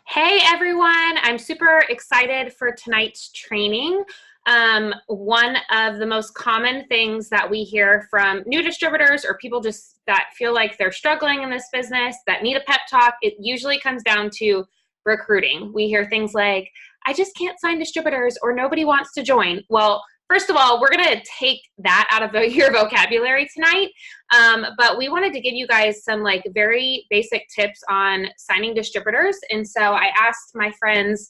Hey everyone, I'm super excited for tonight's training. One of the most common things that we hear from new distributors or people just that feel like they're struggling in this business, that need a pep talk, it usually comes down to recruiting. We hear things like, I just can't sign distributors or nobody wants to join. Well, first of all, we're gonna take that out of your vocabulary tonight. But we wanted to give you guys some like very basic tips on signing distributors. And so I asked my friends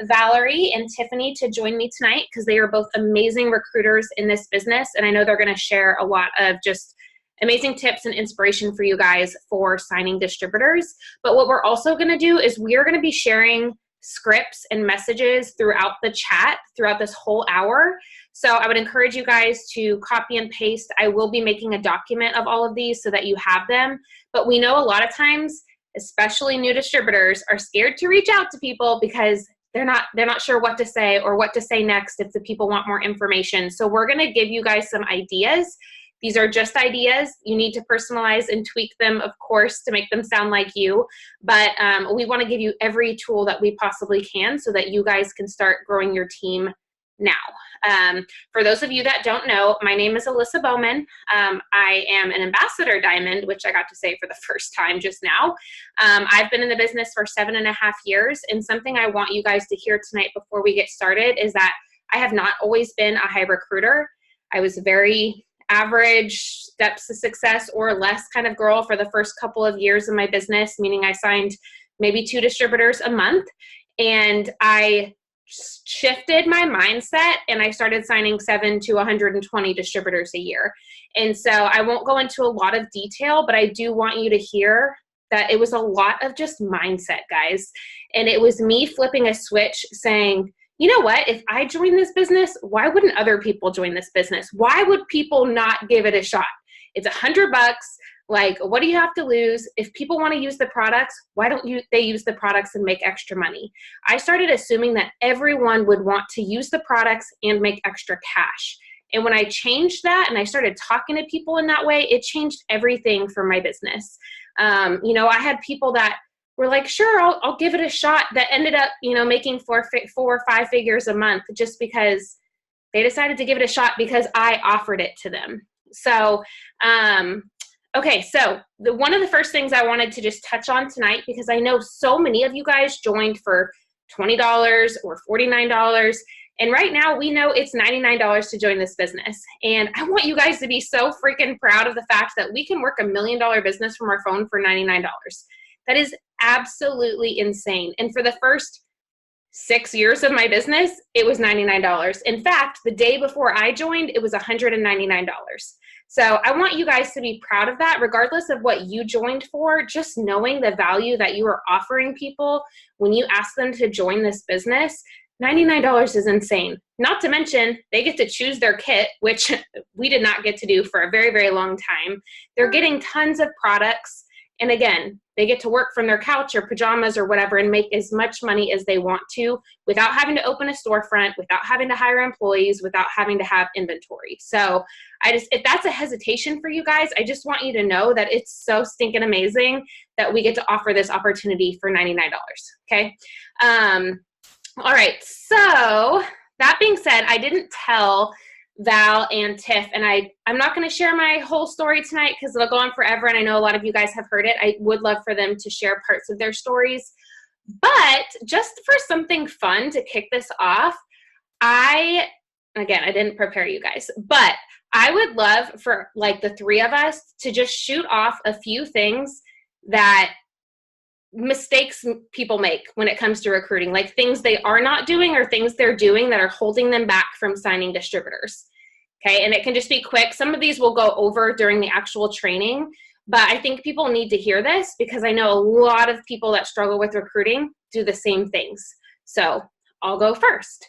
Valerie and Tiffany to join me tonight because they are both amazing recruiters in this business. And I know they're going to share a lot of just amazing tips and inspiration for you guys for signing distributors. But what we're also going to do is we are going to be sharing scripts and messages throughout the chat throughout this whole hour. So I would encourage you guys to copy and paste. I will be making a document of all of these so that you have them. But we know a lot of times, especially new distributors, are scared to reach out to people because they're not sure what to say or what to say next if the people want more information. So we're going to give you guys some ideas. These are just ideas. You need to personalize and tweak them, of course, to make them sound like you. But we want to give you every tool that we possibly can so that you guys can start growing your team now. For those of you that don't know, my name is Alyssa Bowman. I am an ambassador diamond, which I got to say for the first time just now. I've been in the business for 7.5 years, and something I want you guys to hear tonight before we get started is that I have not always been a high recruiter. I was a very average, steps to success or less kind of girl for the first couple of years of my business, meaning I signed maybe 2 distributors a month, and I shifted my mindset and I started signing 7 to 120 distributors a year. And so I won't go into a lot of detail, but I do want you to hear that it was a lot of just mindset, guys. And it was me flipping a switch saying, you know what, if I join this business, why wouldn't other people join this business? Why would people not give it a shot? It's $100. Like, what do you have to lose? If people want to use the products, why don't they use the products and make extra money? I started assuming that everyone would want to use the products and make extra cash. And when I changed that and I started talking to people in that way, it changed everything for my business. I had people that were like, sure, I'll give it a shot, that ended up, making 4 or 5 figures a month just because they decided to give it a shot because I offered it to them. So, okay, so one of the first things I wanted to just touch on tonight, because I know so many of you guys joined for $20 or $49, and right now we know it's $99 to join this business. And I want you guys to be so freaking proud of the fact that we can work $1 million business from our phone for $99. That is absolutely insane. And for the first 6 years of my business, it was $99. In fact, the day before I joined, it was $199. So I want you guys to be proud of that, regardless of what you joined for, just knowing the value that you are offering people when you ask them to join this business. $99 is insane. Not to mention, they get to choose their kit, which we did not get to do for a very, very long time. They're getting tons of products. And again, they get to work from their couch or pajamas or whatever and make as much money as they want to without having to open a storefront, without having to hire employees, without having to have inventory. So if that's a hesitation for you guys, I just want you to know that it's so stinking amazing that we get to offer this opportunity for $99. Okay. All right. So that being said, I didn't tell Val and Tiff, and I'm not going to share my whole story tonight because it'll go on forever, and I know a lot of you guys have heard it. I would love for them to share parts of their stories, but just for something fun to kick this off, I didn't prepare you guys, but I would love for like the 3 of us to just shoot off a few things that mistakes people make when it comes to recruiting, like things they are not doing or things they're doing that are holding them back from signing distributors. Okay, and it can just be quick. Some of these we'll go over during the actual training, but I think people need to hear this because I know a lot of people that struggle with recruiting do the same things. So I'll go first.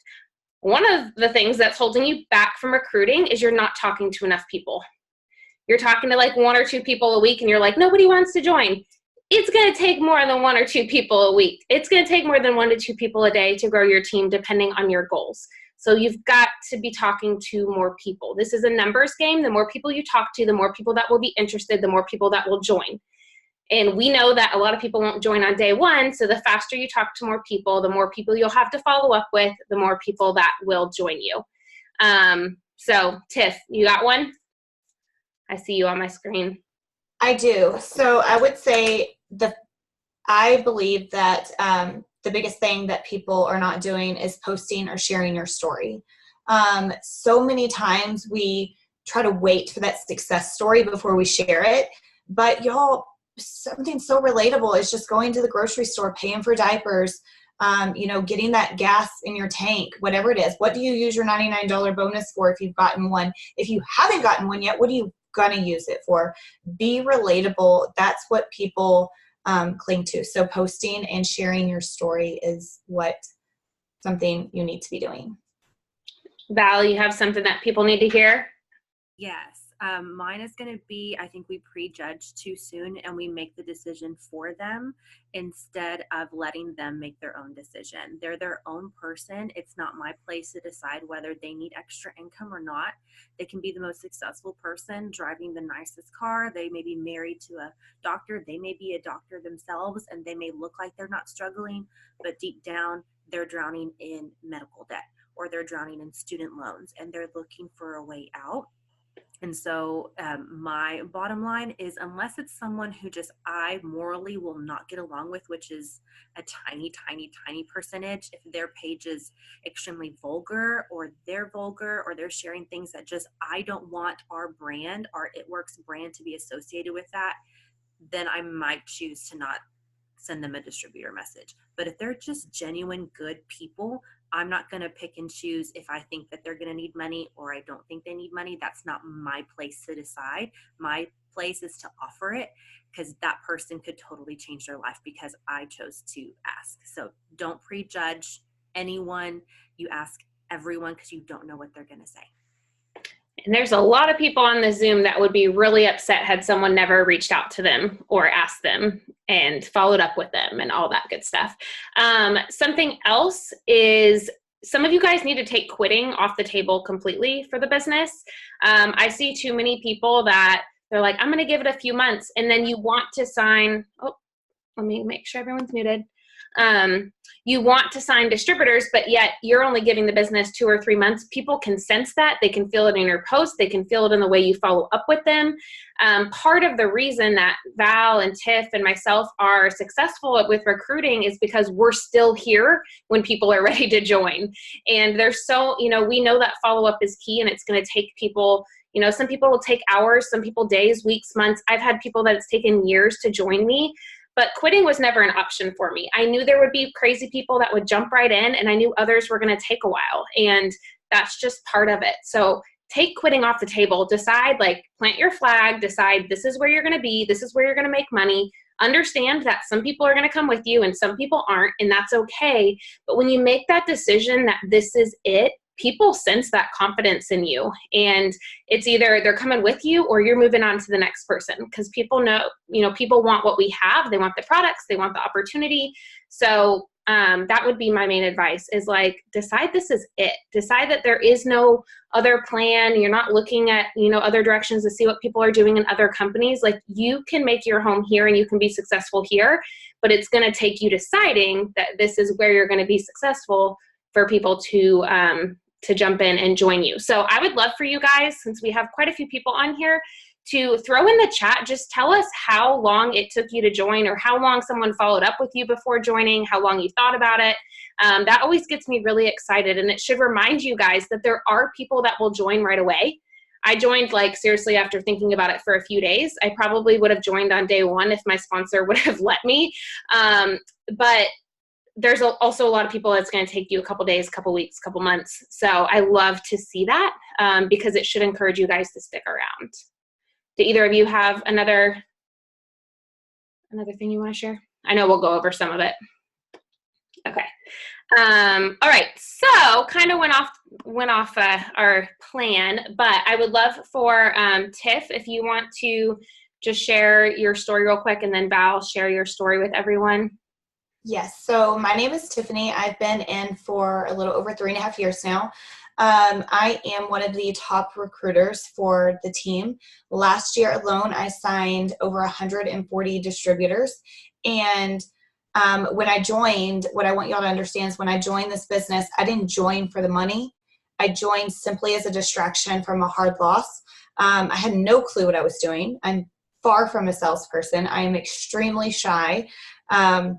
One of the things that's holding you back from recruiting is you're not talking to enough people. You're talking to like 1 or 2 people a week and you're like, nobody wants to join. It's going to take more than 1 or 2 people a week. It's going to take more than 1 to 2 people a day to grow your team depending on your goals. So you've got to be talking to more people. This is a numbers game. The more people you talk to, the more people that will be interested, the more people that will join. And we know that a lot of people won't join on day one. So the faster you talk to more people, the more people you'll have to follow up with, the more people that will join you. So Tiff, you got one? I see you on my screen. I do. So I would say I believe that the biggest thing that people are not doing is posting or sharing your story. So many times we try to wait for that success story before we share it. But y'all, something so relatable is just going to the grocery store, paying for diapers, getting that gas in your tank, whatever it is. What do you use your $99 bonus for if you've gotten one? If you haven't gotten one yet, what are you going to use it for? Be relatable. That's what people cling to. So posting and sharing your story is something you need to be doing. Val, you have something that people need to hear? Yes. Mine is going to be, I think we prejudge too soon and we make the decision for them instead of letting them make their own decision. They're their own person. It's not my place to decide whether they need extra income or not. They can be the most successful person driving the nicest car. They may be married to a doctor. They may be a doctor themselves and they may look like they're not struggling, but deep down they're drowning in medical debt or they're drowning in student loans and they're looking for a way out. And so my bottom line is, unless it's someone who just I morally will not get along with, which is a tiny, tiny, tiny percentage, if their page is extremely vulgar or they're sharing things that just I don't want our brand, our It Works brand to be associated with that, then I might choose to not send them a distributor message. But if they're just genuine good people, I'm not going to pick and choose if I think that they're going to need money or I don't think they need money. That's not my place to decide. My place is to offer it because that person could totally change their life because I chose to ask. So don't prejudge anyone. You ask everyone because you don't know what they're going to say. And there's a lot of people on the Zoom that would be really upset had someone never reached out to them or asked them and followed up with them and all that good stuff. Something else is some of you guys need to take quitting off the table completely for the business. I see too many people that they're like, I'm going to give it a few months. And then you want to sign, let me make sure everyone's muted. You want to sign distributors, but yet you're only giving the business 2 or 3 months. People can sense that. They can feel it in your post. They can feel it in the way you follow up with them. Part of the reason that Val and Tiff and myself are successful with recruiting is because we're still here when people are ready to join. And there's we know that follow-up is key, and it's going to take people, some people will take hours, some people days, weeks, months. I've had people that it's taken years to join me. But quitting was never an option for me. I knew there would be crazy people that would jump right in, and I knew others were going to take a while, and that's just part of it. So take quitting off the table. Decide, plant your flag. Decide this is where you're going to be. This is where you're going to make money. Understand that some people are going to come with you and some people aren't, and that's okay. But when you make that decision that this is it, people sense that confidence in you, and it's either they're coming with you or you're moving on to the next person, because people know, people want what we have. They want the products, they want the opportunity. So that would be my main advice is decide this is it. Decide that there is no other plan. You're not looking at, other directions to see what people are doing in other companies. You can make your home here and you can be successful here, but it's going to take you deciding that this is where you're going to be successful for people to jump in and join you. So I would love for you guys, since we have quite a few people on here, to throw in the chat, just tell us how long it took you to join or how long someone followed up with you before joining, how long you thought about it. That always gets me really excited, and it should remind you guys that there are people that will join right away. I joined seriously after thinking about it for a few days. I probably would have joined on day one if my sponsor would have let me. But there's also a lot of people that's going to take you a couple days, couple weeks, couple months. So I love to see that because it should encourage you guys to stick around. Do either of you have another thing you want to share? I know we'll go over some of it. Okay. All right. So kind of went off our plan, but I would love for Tiff, if you want to just share your story real quick, and then Val, share your story with everyone. Yes. So my name is Tiffany. I've been in for a little over 3.5 years now. I am one of the top recruiters for the team. Last year alone, I signed over 140 distributors. And when I joined, what I want y'all to understand is when I joined this business, I didn't join for the money. I joined simply as a distraction from a hard loss. I had no clue what I was doing. I'm far from a salesperson. I am extremely shy. I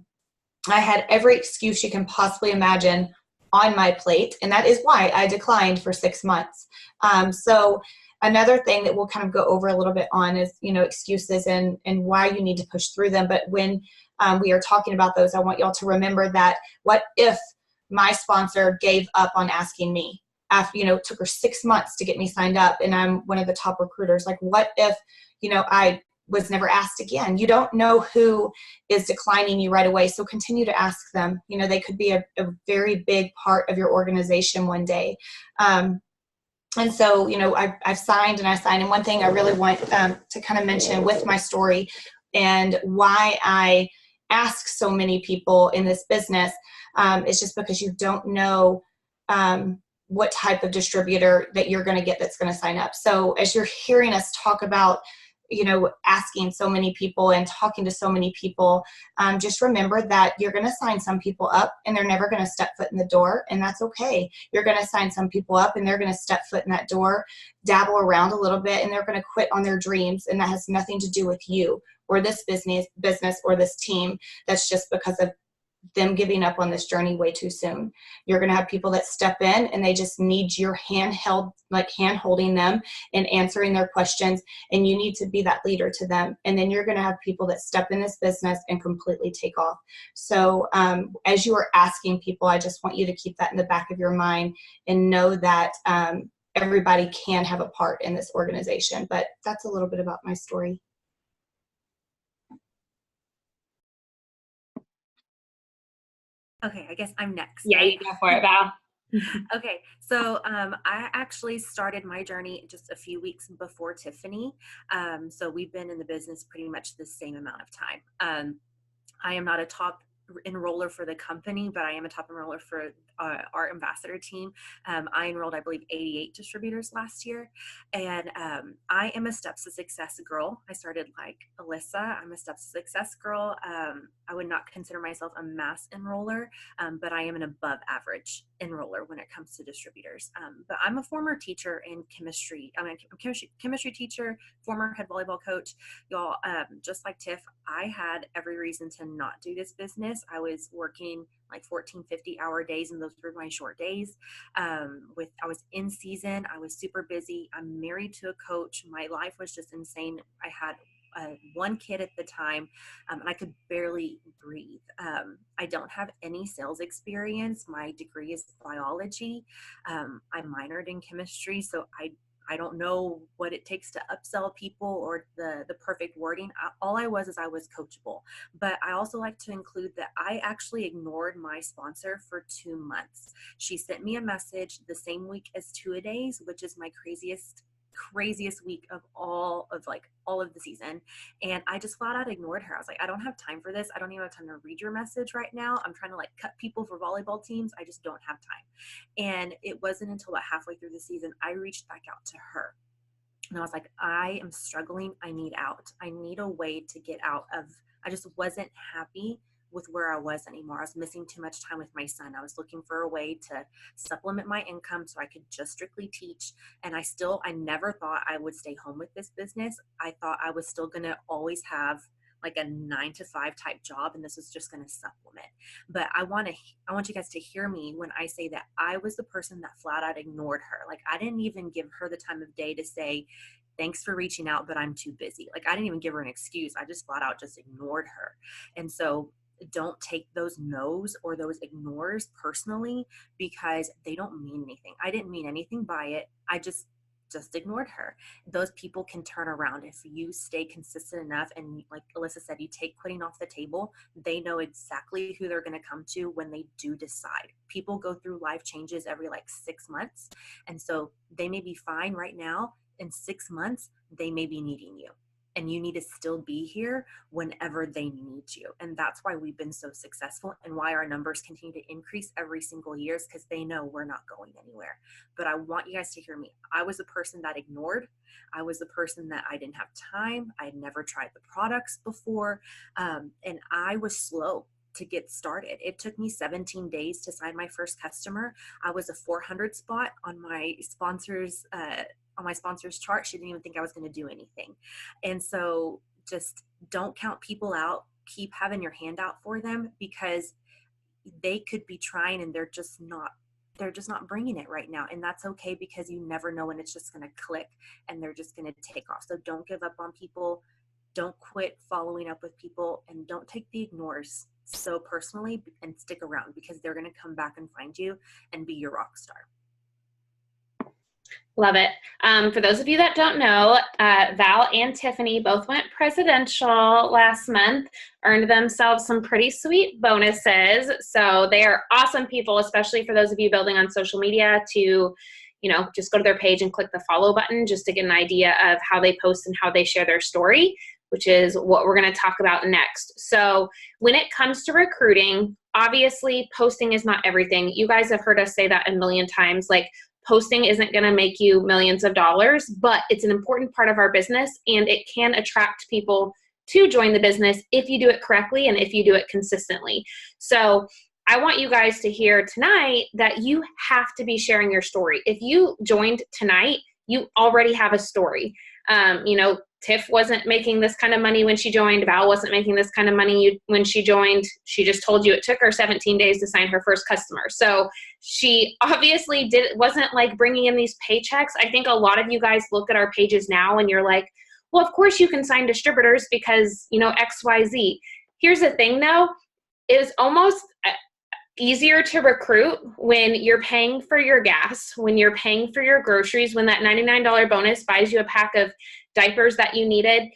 had every excuse you can possibly imagine on my plate, and that is why I declined for 6 months. So another thing that we'll kind of go over a little bit on is, excuses and why you need to push through them. But when we are talking about those, I want y'all to remember that what if my sponsor gave up on asking me after, it took her 6 months to get me signed up and I'm one of the top recruiters? Like, what if, I was never asked again? You don't know who is declining you right away. So continue to ask them. They could be a very big part of your organization one day. And so, I've signed and I signed. And one thing I really want to kind of mention with my story and why I ask so many people in this business is just because you don't know what type of distributor that you're going to get that's going to sign up. So as you're hearing us talk about, asking so many people and talking to so many people, just remember that you're going to sign some people up and they're never going to step foot in the door, and that's okay. You're going to sign some people up and they're going to step foot in that door, dabble around a little bit, and they're going to quit on their dreams, and that has nothing to do with you or this business or this team. That's just because of them giving up on this journey way too soon. You're going to have people that step in and they just need your hand holding them and answering their questions, and you need to be that leader to them. And then you're going to have people that step in this business and completely take off. So as you are asking people, I just want you to keep that in the back of your mind and know that everybody can have a part in this organization. But that's a little bit about my story. Okay, I guess I'm next. Yeah, right? you go for it, Val. Okay, so I actually started my journey just a few weeks before Tiffany. So we've been in the business pretty much the same amount of time. I am not a top enroller for the company, but I am a top enroller for our ambassador team. I enrolled, I believe, 88 distributors last year. And I am a Steps to Success girl. I started like Alyssa. I'm a Steps to Success girl. I would not consider myself a mass enroller, but I am an above average enroller when it comes to distributors. But I'm a former teacher in chemistry. I'm a chemistry teacher, former head volleyball coach. Y'all, just like Tiff, I had every reason to not do this business. I was working like 14, 50-hour days, and those were my short days. I was in season. I was super busy. I'm married to a coach. My life was just insane. I had one kid at the time, and I could barely breathe. I don't have any sales experience. My degree is biology. I minored in chemistry, so I don't know what it takes to upsell people or the perfect wording. All I was coachable. But I also like to include that I actually ignored my sponsor for 2 months. She sent me a message the same week as two-a-days, which is my craziest week of all of the season. And I just flat out ignored her. I was like, I don't have time for this. I don't even have time to read your message right now. I'm trying to like cut people for volleyball teams. I just don't have time. And it wasn't until about halfway through the season, I reached back out to her. And I was like, I am struggling. I need out. I need a way to get out of, I just wasn't happy with where I was anymore. I was missing too much time with my son. I was looking for a way to supplement my income so I could just strictly teach. And I never thought I would stay home with this business. I thought I was still going to always have like a 9-to-5 type job, and this was just going to supplement. But I want you guys to hear me when I say that I was the person that flat out ignored her. Like, I didn't even give her the time of day to say, thanks for reaching out, but I'm too busy. Like, I didn't even give her an excuse. I just flat out just ignored her. And so don't take those no's or those ignores personally, because they don't mean anything. I didn't mean anything by it. I just ignored her. Those people can turn around if you stay consistent enough. And like Alyssa said, you take quitting off the table. They know exactly who they're going to come to when they do decide. People go through life changes every like 6 months. And so they may be fine right now. In 6 months, they may be needing you. and you need to still be here whenever they need you. And that's why we've been so successful and why our numbers continue to increase every single year, is because they know we're not going anywhere. But I want you guys to hear me. I was a person that ignored. I was the person that I didn't have time. I had never tried the products before. And I was slow to get started. It took me 17 days to sign my first customer. I was a 400 spot on my sponsor's chart. She didn't even think I was going to do anything. And so just don't count people out. Keep having your hand out for them, because they could be trying and they're just not bringing it right now. And that's okay, because you never know when it's just going to click and they're just going to take off. So don't give up on people. Don't quit following up with people, and don't take the ignores so personally, and stick around, because they're going to come back and find you and be your rock star. Love it. For those of you that don't know, Val and Tiffany both went presidential last month, earned themselves some pretty sweet bonuses. So they are awesome people, especially for those of you building on social media, to, just go to their page and click the follow button just to get an idea of how they post and how they share their story, which is what we're going to talk about next. So when it comes to recruiting, obviously posting is not everything. You guys have heard us say that a million times. Like, posting isn't going to make you millions of dollars, but it's an important part of our business, and it can attract people to join the business if you do it correctly and if you do it consistently. So I want you guys to hear tonight that you have to be sharing your story. If you joined tonight, you already have a story. Tiff wasn't making this kind of money when she joined. Val wasn't making this kind of money when she joined. She just told you it took her 17 days to sign her first customer. So she obviously wasn't like bringing in these paychecks. I think a lot of you guys look at our pages now and you're like, well, of course you can sign distributors because, X, Y, Z. Here's the thing though, it was almost easier to recruit when you're paying for your gas, when you're paying for your groceries, when that $99 bonus buys you a pack of diapers that you needed,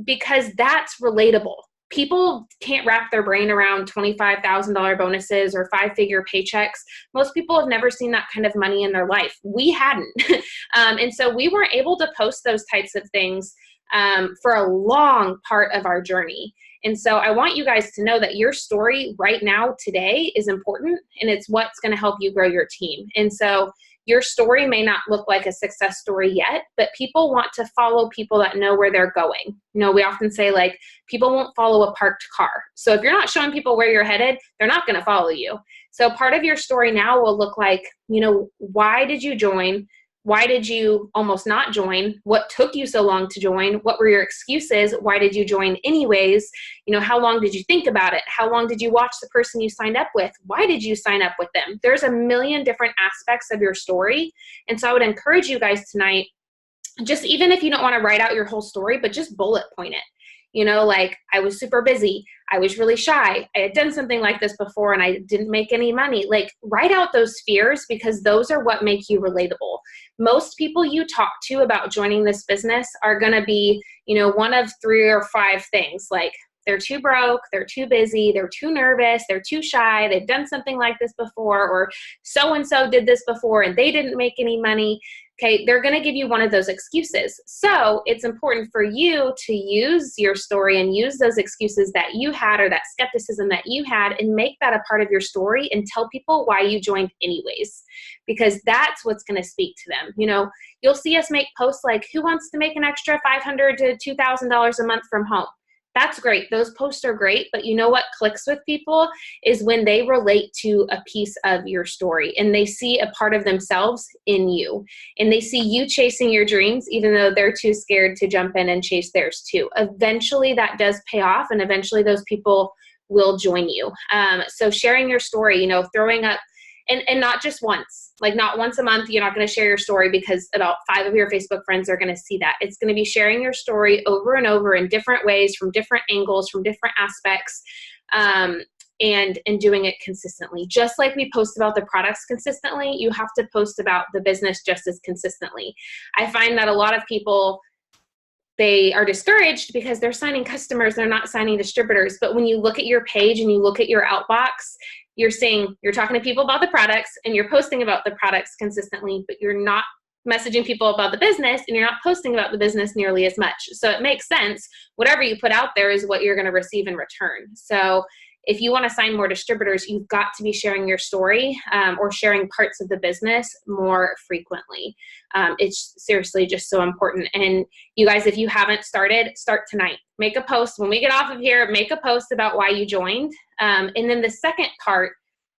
because that's relatable. People can't wrap their brain around $25,000 bonuses or 5-figure paychecks. Most people have never seen that kind of money in their life. We hadn't. And so we weren't able to post those types of things for a long part of our journey. And so I want you guys to know that your story right now today is important, and it's what's going to help you grow your team. And so your story may not look like a success story yet, but people want to follow people that know where they're going. We often say, like, people won't follow a parked car. So if you're not showing people where you're headed, they're not going to follow you. So part of your story now will look like, why did you join? Why did you almost not join? What took you so long to join? What were your excuses? Why did you join anyways? How long did you think about it? How long did you watch the person you signed up with? Why did you sign up with them? There's a million different aspects of your story. And so I would encourage you guys tonight, just even if you don't want to write out your whole story, but just bullet point it. Like, I was super busy. I was really shy. I had done something like this before and I didn't make any money. Like, write out those fears, because those are what make you relatable. Most people you talk to about joining this business are going to be, one of 3 or 5 things. Like, they're too broke, they're too busy, they're too nervous, they're too shy, they've done something like this before, or so-and-so did this before and they didn't make any money. Okay, they're going to give you one of those excuses. So it's important for you to use your story and use those excuses that you had, or that skepticism that you had, and make that a part of your story and tell people why you joined anyways, because that's what's going to speak to them. You'll see us make posts like, who wants to make an extra $500 to $2,000 a month from home? That's great. Those posts are great. But what clicks with people is when they relate to a piece of your story and they see a part of themselves in you, and they see you chasing your dreams, even though they're too scared to jump in and chase theirs too. Eventually that does pay off, and eventually those people will join you. So sharing your story, throwing up, and not just once, like not once a month, you're not going to share your story because about 5 of your Facebook friends are going to see that. It's going to be sharing your story over and over in different ways, from different angles, from different aspects, and doing it consistently. Just like we post about the products consistently, you have to post about the business just as consistently. I find that a lot of people, they are discouraged because they're signing customers, they're not signing distributors. But when you look at your page and you look at your outbox, you're talking to people about the products and you're posting about the products consistently, but you're not messaging people about the business and you're not posting about the business nearly as much. So it makes sense. Whatever you put out there is what you're going to receive in return. So if you want to sign more distributors, you've got to be sharing your story or sharing parts of the business more frequently. It's seriously just so important. And you guys, if you haven't started, start tonight. Make a post. When we get off of here, make a post about why you joined. And then the second part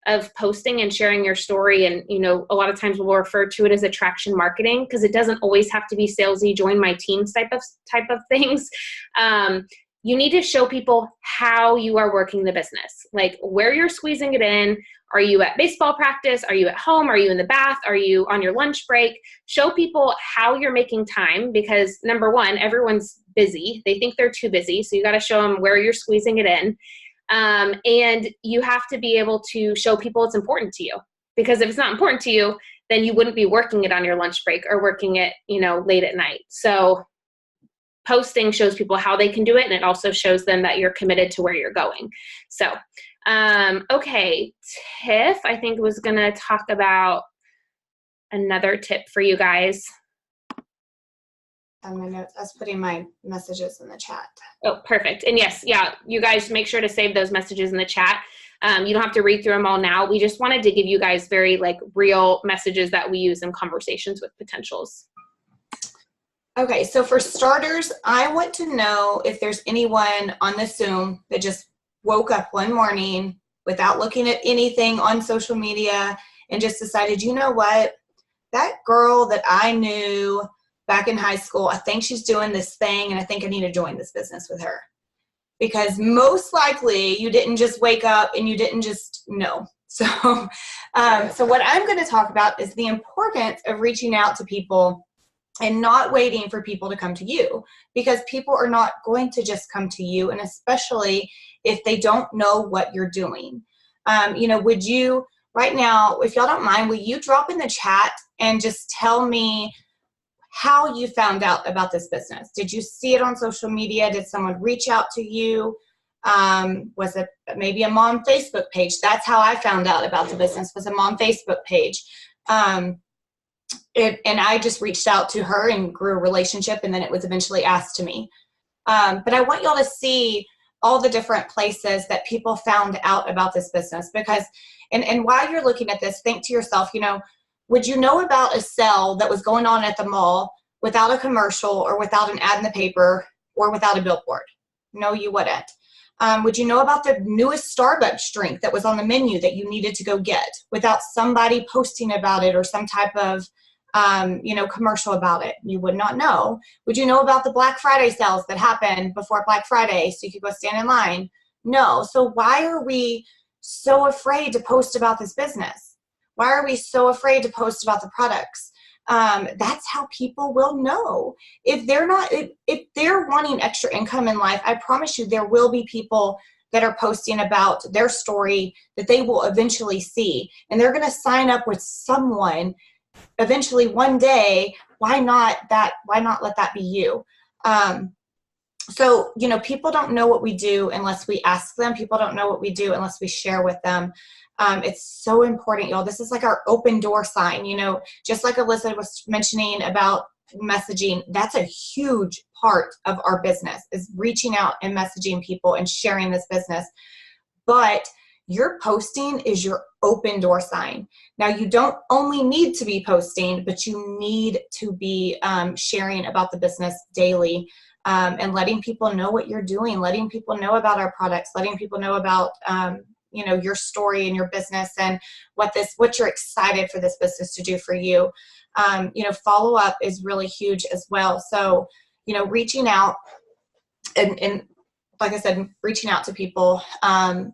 of posting and sharing your story, and a lot of times we'll refer to it as attraction marketing, because it doesn't always have to be salesy, join my team type of things. You need to show people how you are working the business, like where you're squeezing it in. Are you at baseball practice? Are you at home? Are you in the bath? Are you on your lunch break? Show people how you're making time, because number one, everyone's busy. They think they're too busy. So you got to show them where you're squeezing it in. And you have to be able to show people it's important to you, because if it's not important to you, then you wouldn't be working it on your lunch break or working it, late at night. So posting shows people how they can do it, and it also shows them that you're committed to where you're going. So, okay, Tiff, I think was going to talk about another tip for you guys. I was putting my messages in the chat. Oh, perfect. And yes, yeah, you guys make sure to save those messages in the chat. You don't have to read through them all now. We just wanted to give you guys very real messages that we use in conversations with potentials. Okay, so for starters, I want to know if there's anyone on the Zoom that just woke up one morning without looking at anything on social media and just decided, you know what, that girl that I knew back in high school, I think she's doing this thing, and I think I need to join this business with her. Because most likely you didn't just wake up and you didn't just know. So, so what I'm going to talk about is the importance of reaching out to people and not waiting for people to come to you, because people are not going to just come to you, and especially if they don't know what you're doing. Would you, right now, if y'all don't mind, will you drop in the chat and just tell me how you found out about this business? Did you see it on social media? Did someone reach out to you? Was it maybe a mom Facebook page? That's how I found out about the business, was a mom Facebook page. And I just reached out to her and grew a relationship, and then it was eventually asked to me. But I want y'all to see all the different places that people found out about this business, because, and while you're looking at this, think to yourself, would you know about a sale that was going on at the mall without a commercial or without an ad in the paper or without a billboard? No, you wouldn't. Would you know about the newest Starbucks drink that was on the menu that you needed to go get without somebody posting about it or some type of commercial about it? You would not know. Would you know about the Black Friday sales that happened before Black Friday so you could go stand in line? No. So why are we so afraid to post about this business? Why are we so afraid to post about the products? That's how people will know. If they're wanting extra income in life, I promise you there will be people that are posting about their story that they will eventually see, and they're going to sign up with someone eventually one day. Why not let that be you? So, people don't know what we do unless we ask them. People don't know what we do unless we share with them. It's so important, y'all. This is like our open door sign, just like Alyssa was mentioning about messaging. That's a huge part of our business, is reaching out and messaging people and sharing this business. But your posting is your open door sign. Now, you don't only need to be posting, but you need to be sharing about the business daily, and letting people know what you're doing, letting people know about our products, letting people know about your story and your business and what you're excited for this business to do for you. Follow up is really huge as well. So, reaching out and like I said, reaching out to people, and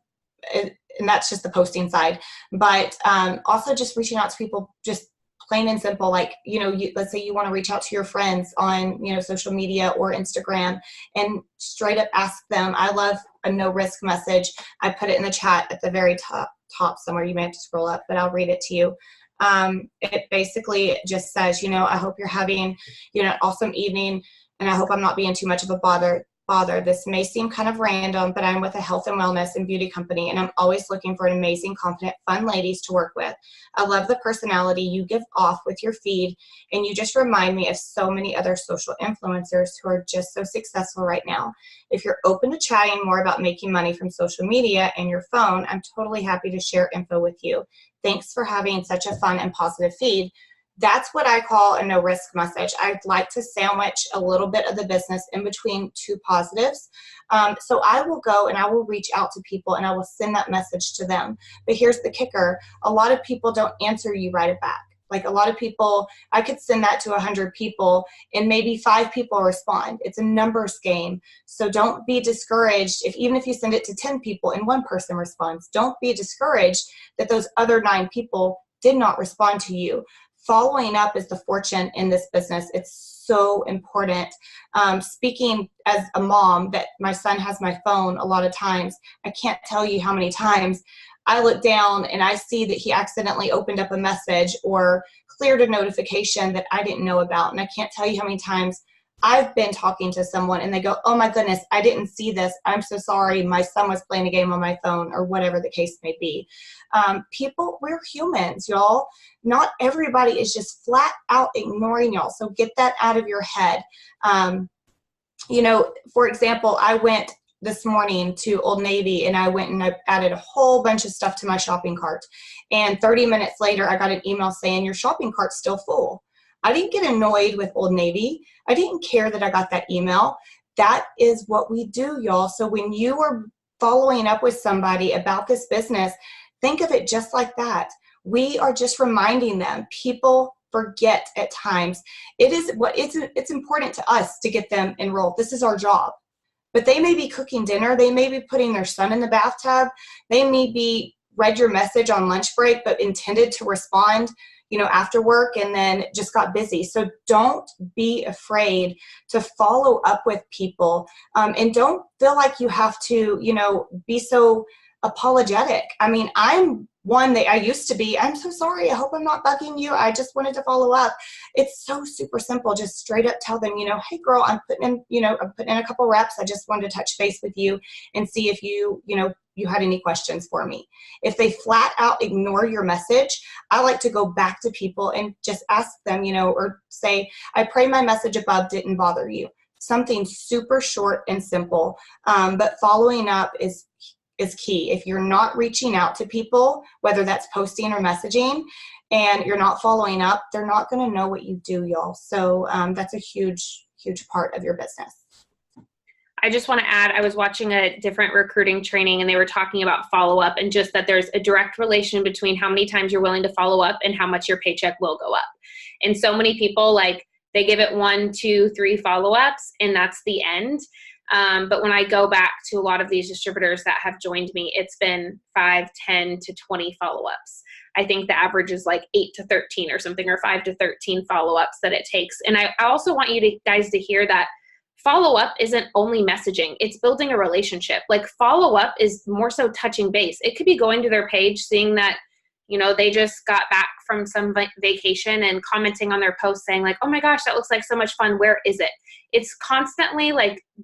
that's just the posting side, but also just reaching out to people, just plain and simple. Like, let's say you want to reach out to your friends on, social media or Instagram, and straight up ask them. I love a no risk message. I put it in the chat at the very top somewhere. You may have to scroll up, but I'll read it to you. It basically just says, I hope you're having, an awesome evening, and I hope I'm not being too much of a bother. bother. This may seem kind of random, but I'm with a health and wellness and beauty company, and I'm always looking for amazing, confident, fun ladies to work with. I love the personality you give off with your feed, and you just remind me of so many other social influencers who are just so successful right now. If you're open to chatting more about making money from social media and your phone, I'm totally happy to share info with you. Thanks for having such a fun and positive feed. That's what I call a no risk message. I'd like to sandwich a little bit of the business in between two positives. So I will go and I will reach out to people and I will send that message to them. But here's the kicker. A lot of people don't answer you right back. Like a lot of people, I could send that to 100 people and maybe 5 people respond. It's a numbers game. So don't be discouraged even if you send it to 10 people and 1 person responds. Don't be discouraged that those other 9 people did not respond to you. Following up is the fortune in this business. It's so important. Speaking as a mom that my son has my phone a lot of times, I can't tell you how many times I look down and I see that he accidentally opened up a message or cleared a notification that I didn't know about. And I can't tell you how many times I've been talking to someone and they go, oh my goodness, I didn't see this. I'm so sorry. My son was playing a game on my phone, or whatever the case may be. People, we're humans, y'all. Not everybody is just flat out ignoring y'all. So get that out of your head. For example, I went this morning to Old Navy and I went and I added a whole bunch of stuff to my shopping cart. And 30 minutes later, I got an email saying your shopping cart's still full. I didn't get annoyed with Old Navy. I didn't care that I got that email. That is what we do, y'all. So when you are following up with somebody about this business, think of it just like that. We are just reminding them. People forget at times. It's important to us to get them enrolled. This is our job. But they may be cooking dinner. They may be putting their son in the bathtub. They may be read your message on lunch break, but intended to respond, after work and then just got busy. So don't be afraid to follow up with people, and don't feel like you have to, be so apologetic. I mean, I'm one that I used to be. I'm so sorry. I hope I'm not bugging you. I just wanted to follow up. It's so super simple. Just straight up tell them, hey girl, I'm putting in a couple reps. I just wanted to touch base with you and see if you had any questions for me. If they flat out ignore your message, I like to go back to people and just ask them, or say, I pray my message above didn't bother you. Something super short and simple. But following up is key. If you're not reaching out to people, whether that's posting or messaging, and you're not following up, they're not going to know what you do, y'all. So that's a huge, huge part of your business. I just want to add, I was watching a different recruiting training and they were talking about follow-up and just that there's a direct relation between how many times you're willing to follow up and how much your paycheck will go up. And so many people, they give it 1, 2, 3 follow-ups and that's the end. But when I go back to a lot of these distributors that have joined me, it's been 5, 10 to 20 follow-ups. I think the average is 8 to 13 or something, or 5 to 13 follow-ups that it takes. And I also want you guys to hear that follow-up isn't only messaging. It's building a relationship. Follow-up is more so touching base. It could be going to their page, seeing that, they just got back from some vacation and commenting on their post saying oh my gosh, that looks like so much fun. Where is it? It's constantly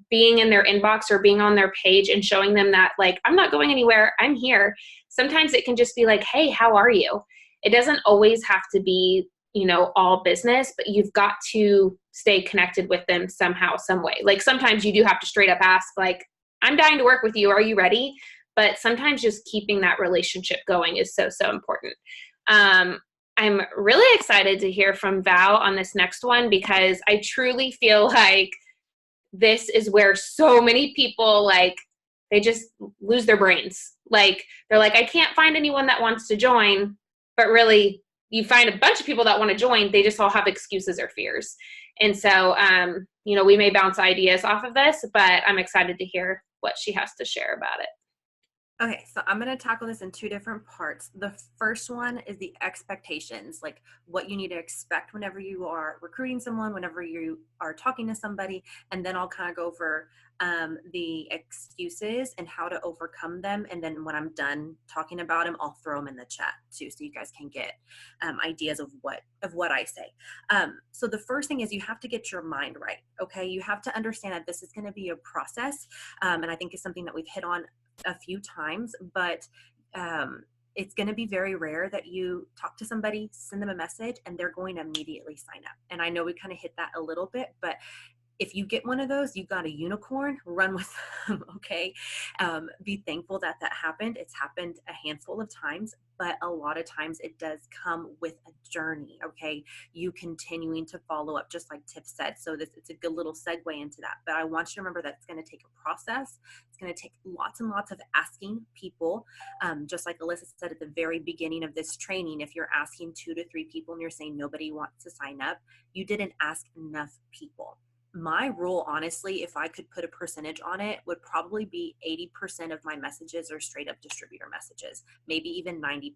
being in their inbox or being on their page and showing them that I'm not going anywhere. I'm here. Sometimes it can just be hey, how are you? It doesn't always have to be, all business, but you've got to stay connected with them somehow, some way. Sometimes you do have to straight up ask, I'm dying to work with you. Are you ready? But sometimes just keeping that relationship going is so, so important. I'm really excited to hear from Val on this next one because I truly feel like this is where so many people, they just lose their brains. They're I can't find anyone that wants to join, but really you find a bunch of people that want to join. They just all have excuses or fears. And so, we may bounce ideas off of this, but I'm excited to hear what she has to share about it. Okay, so I'm going to tackle this in two different parts. The first one is the expectations, like what you need to expect whenever you are recruiting someone, whenever you are talking to somebody, and then I'll kind of go over the excuses and how to overcome them. And then when I'm done talking about them, I'll throw them in the chat too, so you guys can get ideas of what I say. So the first thing is you have to get your mind right. Okay, you have to understand that this is going to be a process, and I think it's something that we've hit on a few times, but it's going to be very rare that you talk to somebody, send them a message, and they're going to immediately sign up. And I know we kind of hit that a little bit, but if you get one of those, you got a unicorn, run with them, okay? Be thankful that that happened. It's happened a handful of times, but a lot of times it does come with a journey, okay? You continuing to follow up, just like Tiff said. So it's a good little segue into that. But I want you to remember that it's going to take a process. It's going to take lots and lots of asking people. Just like Alyssa said at the very beginning of this training, if you're asking 2 to 3 people and you're saying nobody wants to sign up, you didn't ask enough people. My rule, honestly, if I could put a percentage on it, would probably be 80% of my messages are straight up distributor messages, maybe even 90%.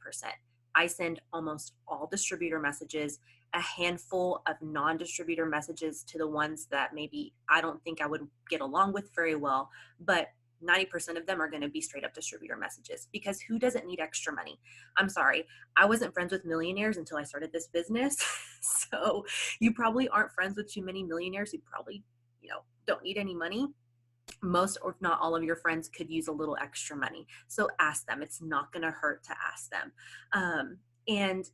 I send almost all distributor messages, a handful of non-distributor messages to the ones that maybe I don't think I would get along with very well, but 90% of them are going to be straight up distributor messages, because who doesn't need extra money? I'm sorry, I wasn't friends with millionaires until I started this business. So you probably aren't friends with too many millionaires who probably, don't need any money. Most, or if not all of your friends could use a little extra money. So ask them. It's not going to hurt to ask them. And,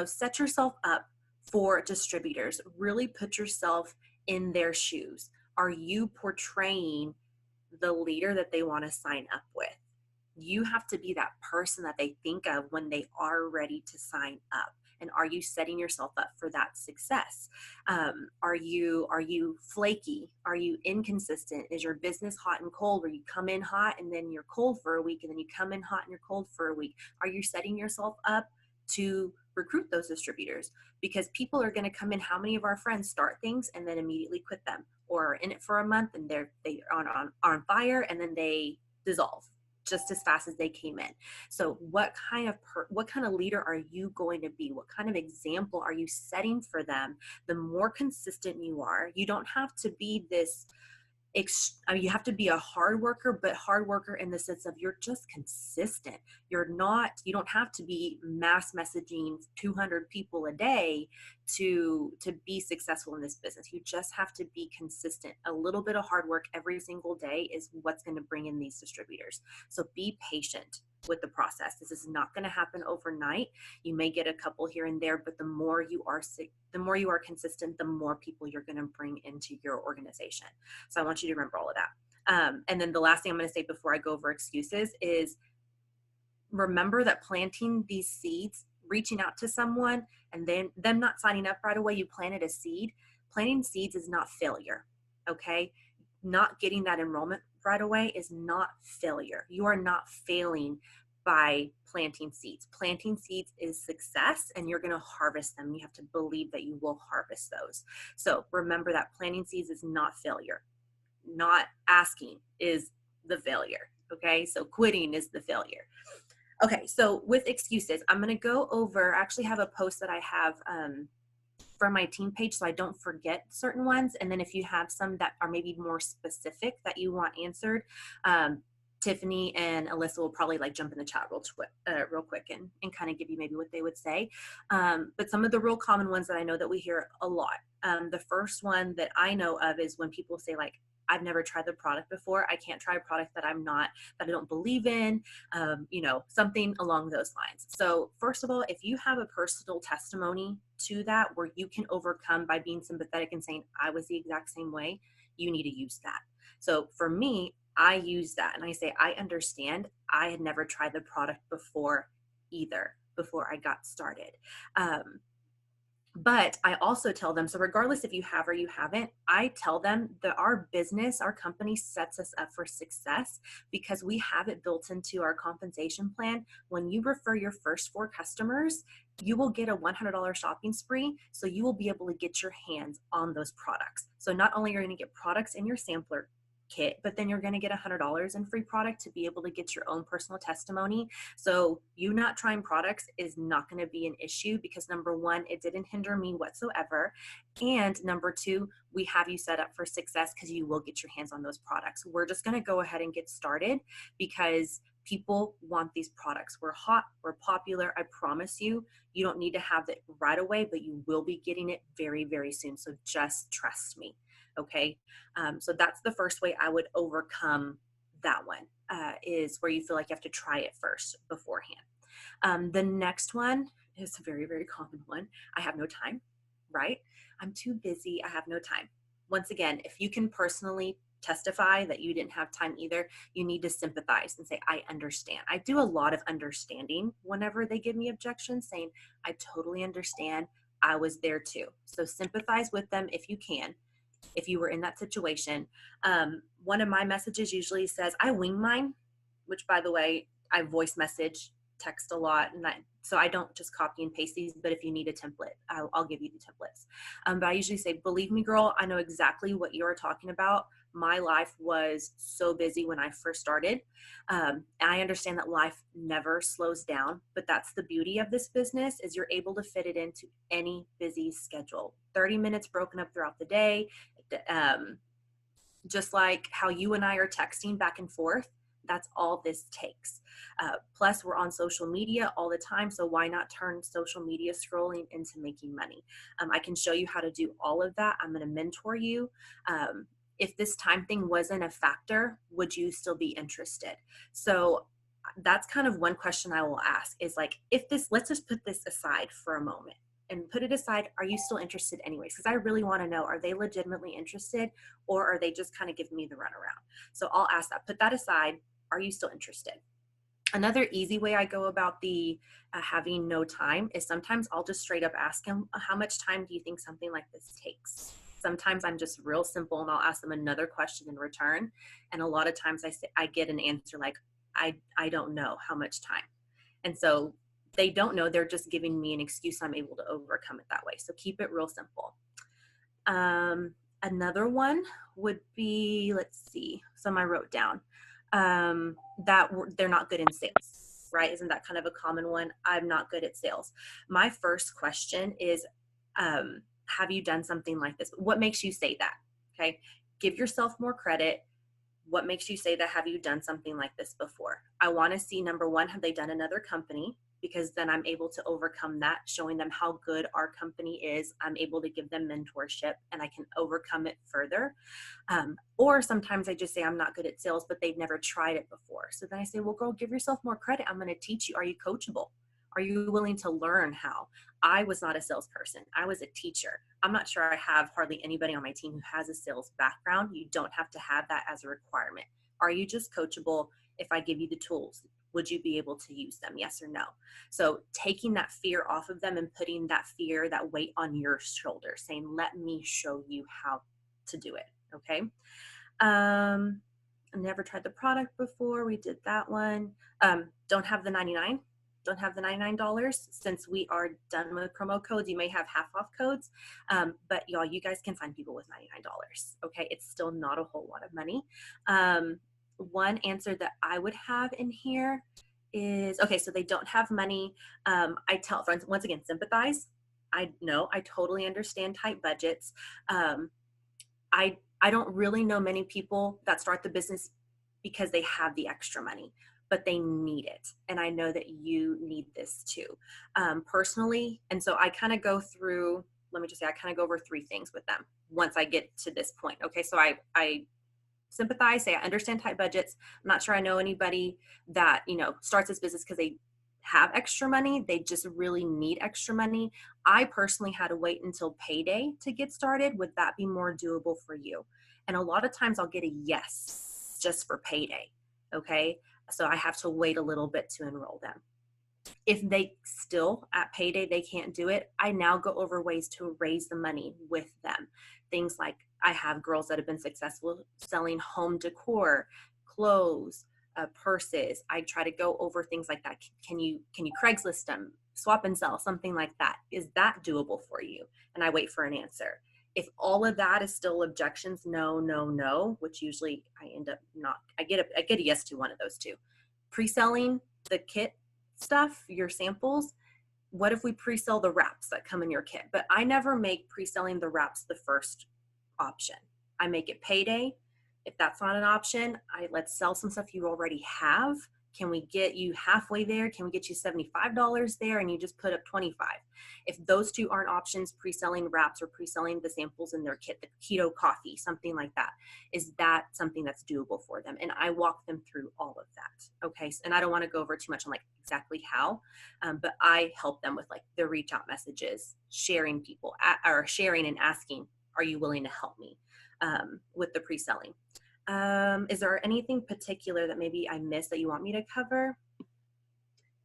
set yourself up for distributors. Really put yourself in their shoes. Are you portraying the leader that they want to sign up with? You have to be that person that they think of when they are ready to sign up. And are you setting yourself up for that success? Are you flaky? Are you inconsistent? Is your business hot and cold, where you come in hot and then you're cold for a week, and then you come in hot and you're cold for a week? Are you setting yourself up to recruit those distributors? Because people are going to come in. How many of our friends start things and then immediately quit them, or are in it for a month and they're on fire, and then they dissolve just as fast as they came in? So what kind of leader are you going to be? What kind of example are you setting for them? The more consistent you are, you don't have to be this you have to be a hard worker, but hard worker in the sense of you're just consistent. You don't have to be mass messaging 200 people a day to be successful in this business. You just have to be consistent. A little bit of hard work every single day is what's going to bring in these distributors. So be patient with the process. This is not going to happen overnight. You may get a couple here and there, but the more you are consistent, the more people you're going to bring into your organization. So I want you to remember all of that. And then the last thing I'm going to say before I go over excuses is remember that planting these seeds, reaching out to someone and then them not signing up right away, you planted a seed. Planting seeds is not failure. Okay. Not getting that enrollment right away is not failure. You are not failing by planting seeds. Planting seeds is success, and you're going to harvest them. You have to believe that you will harvest those. So remember that planting seeds is not failure. Not asking is the failure. Okay. So quitting is the failure. Okay. So with excuses, I'm going to go over, I actually have a post that I have, from my team page, so I don't forget certain ones. And then if you have some that are maybe more specific that you want answered, Tiffany and Alyssa will probably jump in the chat real quick and kind of give you maybe what they would say. But some of the real common ones that I know that we hear a lot. The first one that I know of is when people say I've never tried the product before. I can't try a product that I don't believe in, something along those lines. So first of all, if you have a personal testimony to that where you can overcome by being sympathetic and saying, I was the exact same way, you need to use that. So for me, I use that and I say, I understand. I had never tried the product before I got started. But I also tell them, so regardless if you have or you haven't, I tell them that our company sets us up for success because we have it built into our compensation plan. When you refer your first 4 customers, you will get a $100 shopping spree. So you will be able to get your hands on those products. So not only are you going to get products in your sampler kit, but then you're going to get $100 in free product to be able to get your own personal testimony. So you not trying products is not going to be an issue, because number one, it didn't hinder me whatsoever. And number two, we have you set up for success because you will get your hands on those products. We're just going to go ahead and get started because people want these products. We're hot, we're popular. I promise you, you don't need to have it right away, but you will be getting it very, very soon. So just trust me. Okay. So that's the first way I would overcome that one, is where you feel like you have to try it first beforehand. The next one is a very, very common one. I have no time, right? I'm too busy. I have no time. Once again, if you can personally testify that you didn't have time either, you need to sympathize and say, I understand. I do a lot of understanding whenever they give me objections, saying, I totally understand. I was there too. So sympathize with them if you can, if you were in that situation. One of my messages usually says, I wing mine, which, by the way, I voice message, text a lot, and so I don't just copy and paste these, but if you need a template, I'll give you the templates. But I usually say, believe me, girl, I know exactly what you're talking about. My life was so busy when I first started. And I understand that life never slows down, but that's the beauty of this business, is you're able to fit it into any busy schedule. 30 minutes broken up throughout the day, just like how you and I are texting back and forth. That's all this takes. Plus, we're on social media all the time, so why not turn social media scrolling into making money? I can show you how to do all of that. I'm going to mentor you. If this time thing wasn't a factor, would you still be interested? So that's kind of one question I will ask, is like, let's just put this aside for a moment and put it aside. Are you still interested anyways? Because I really want to know, are they legitimately interested, or are they just kind of giving me the runaround? So I'll ask that. Put that aside. Are you still interested? Another easy way I go about the having no time is sometimes I'll just straight up ask them, how much time do you think something like this takes? Sometimes I'm just real simple and I'll ask them another question in return. And a lot of times I get an answer like, I don't know how much time. And so they don't know, they're just giving me an excuse. I'm able to overcome it that way. So keep it real simple. Another one would be, let's see, some I wrote down, that they're not good in sales, right? Isn't that kind of a common one? I'm not good at sales. My first question is, have you done something like this? What makes you say that? Okay. Give yourself more credit. What makes you say that? Have you done something like this before? I want to see, number one, have they done another company? Because then I'm able to overcome that, showing them how good our company is. I'm able to give them mentorship and I can overcome it further. Or sometimes I just say, I'm not good at sales, but they've never tried it before. So then I say, well, girl, give yourself more credit. I'm going to teach you. Are you coachable? Are you willing to learn how? I was not a salesperson. I was a teacher. I'm not sure I have hardly anybody on my team who has a sales background. You don't have to have that as a requirement. Are you just coachable? If I give you the tools, would you be able to use them? Yes or no? So taking that fear off of them and putting that fear, that weight on your shoulder, saying, let me show you how to do it. Okay. I never tried the product before. We did that one. Don't have the 99. Don't have the $99. Since we are done with promo codes, you may have half off codes, but y'all, you guys can find people with $99. Okay. It's still not a whole lot of money. One answer that I would have in here is, okay, so they don't have money. I tell friends, once again, sympathize. I know, I totally understand tight budgets. I don't really know many people that start the business because they have the extra money, but they need it. And I know that you need this too, personally. And so I kind of go through, let me just say, I kind of go over three things with them once I get to this point. Okay. So I sympathize, say I understand tight budgets. I'm not sure I know anybody that, starts this business because they have extra money. They just really need extra money. I personally had to wait until payday to get started. Would that be more doable for you? And a lot of times I'll get a yes just for payday. Okay. So I have to wait a little bit to enroll them. If they still at payday, they can't do it, I now go over ways to raise the money with them. Things like, I have girls that have been successful selling home decor, clothes, purses. I try to go over things like that. Can you Craigslist them, swap and sell, something like that? Is that doable for you? And I wait for an answer. If all of that is still objections, no, which usually I get a yes to one of those two. Pre-selling the kit stuff, your samples, what if we pre-sell the wraps that come in your kit? But I never make pre-selling the wraps the first option. I make it payday. If that's not an option, let's sell some stuff you already have. Can we get you halfway there? Can we get you $75 there and you just put up 25? If those two aren't options, pre-selling wraps or pre-selling the samples in their kit, the keto coffee, something like that, is that something that's doable for them? And I walk them through all of that. Okay. And I don't want to go over too much on like exactly how, but I help them with like their reach out messages, sharing and asking, are you willing to help me with the pre-selling? Is there anything particular that maybe I missed that you want me to cover?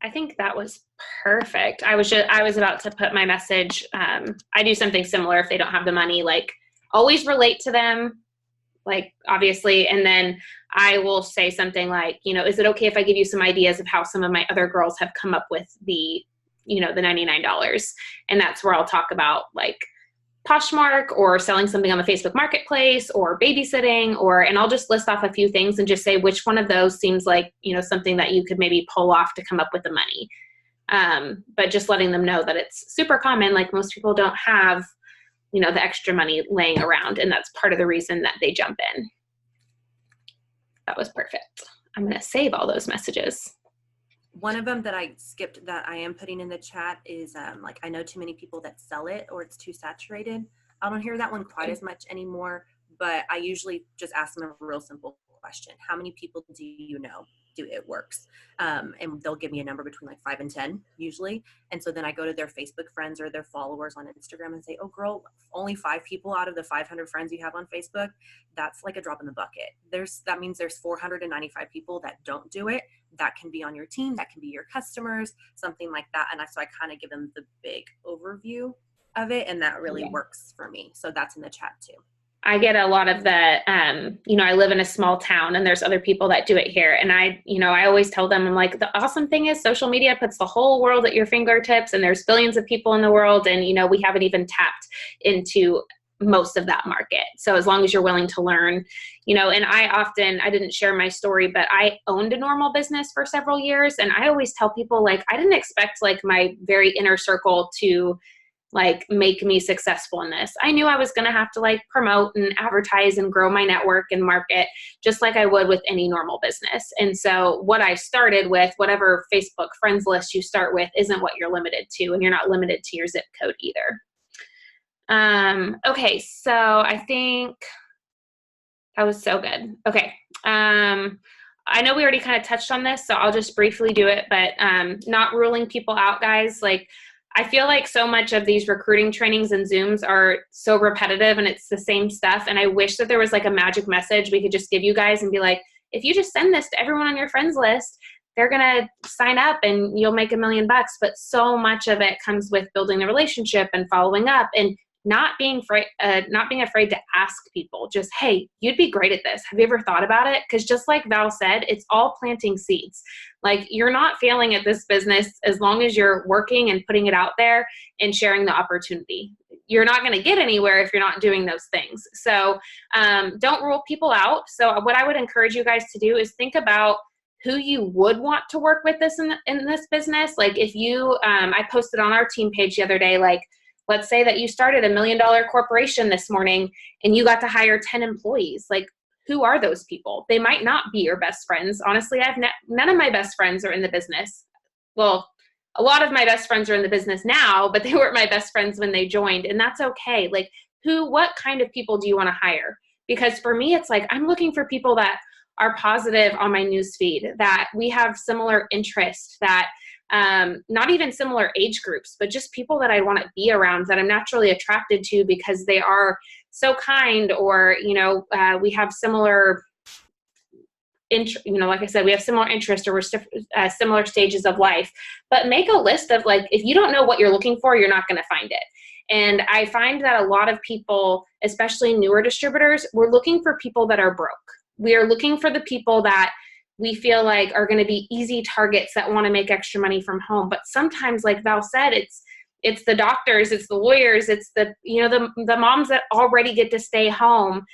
I think that was perfect. I was about to put my message. I do something similar if they don't have the money, like always relate to them, like obviously. And then I will say something like, is it okay if I give you some ideas of how some of my other girls have come up with the $99? And that's where I'll talk about like Poshmark or selling something on the Facebook Marketplace or babysitting, and I'll just list off a few things and just say which one of those seems like, something that you could maybe pull off to come up with the money. But just letting them know that it's super common. Like most people don't have, the extra money laying around, and that's part of the reason that they jump in. That was perfect. I'm going to save all those messages. One of them that I skipped that I am putting in the chat is like, I know too many people that sell it or it's too saturated. I don't hear that one quite as much anymore, but I usually just ask them a real simple question. How many people do you know do it works? And they'll give me a number between like 5 and 10 usually. And so then I go to their Facebook friends or their followers on Instagram and say, oh girl, only 5 people out of the 500 friends you have on Facebook. That's like a drop in the bucket. That means there's 495 people that don't do it. That can be on your team. That can be your customers, something like that. And so I kind of give them the big overview of it. And that really works for me. So that's in the chat too. I get a lot of the, I live in a small town and there's other people that do it here. And I always tell them, I'm like, the awesome thing is social media puts the whole world at your fingertips, and there's billions of people in the world. And, we haven't even tapped into most of that market. So as long as you're willing to learn, and I didn't share my story, but I owned a normal business for several years. And I always tell people, like, I didn't expect like my very inner circle to like make me successful in this. I knew I was going to have to like promote and advertise and grow my network and market just like I would with any normal business. And so what I started with, whatever Facebook friends list you start with, isn't what you're limited to, and you're not limited to your zip code either. Okay. So I think that was so good. Okay. I know we already kind of touched on this, so I'll just briefly do it, but not ruling people out, guys. Like, I feel like so much of these recruiting trainings and Zooms are so repetitive and it's the same stuff. And I wish that there was like a magic message we could just give you guys and be like, if you just send this to everyone on your friends list, they're going to sign up and you'll make $1 million. But so much of it comes with building the relationship and following up and not being afraid to ask people just, hey, you'd be great at this. Have you ever thought about it? Because just like Val said, it's all planting seeds. Like, you're not failing at this business as long as you're working and putting it out there and sharing the opportunity. You're not going to get anywhere if you're not doing those things. So don't rule people out. So what I would encourage you guys to do is think about who you would want to work with in this business. Like, if you, I posted on our team page the other day, like, let's say that you started $1 million corporation this morning and you got to hire 10 employees. Like, who are those people? They might not be your best friends. Honestly, none of my best friends are in the business. Well, a lot of my best friends are in the business now, but they weren't my best friends when they joined. And that's okay. Like, what kind of people do you want to hire? Because for me, it's like, I'm looking for people that are positive on my newsfeed, that we have similar interests, that not even similar age groups, but just people that I want to be around, that I'm naturally attracted to because they are so kind, or, we have similar, like I said, we have similar interests, or we're similar stages of life. But make a list of, like, if you don't know what you're looking for, you're not going to find it. And I find that a lot of people, especially newer distributors, we're looking for people that are broke. We are looking for the people that we feel like are going to be easy targets that want to make extra money from home. But sometimes, like Val said, It's the doctors, it's the lawyers, it's the, the moms that already get to stay home.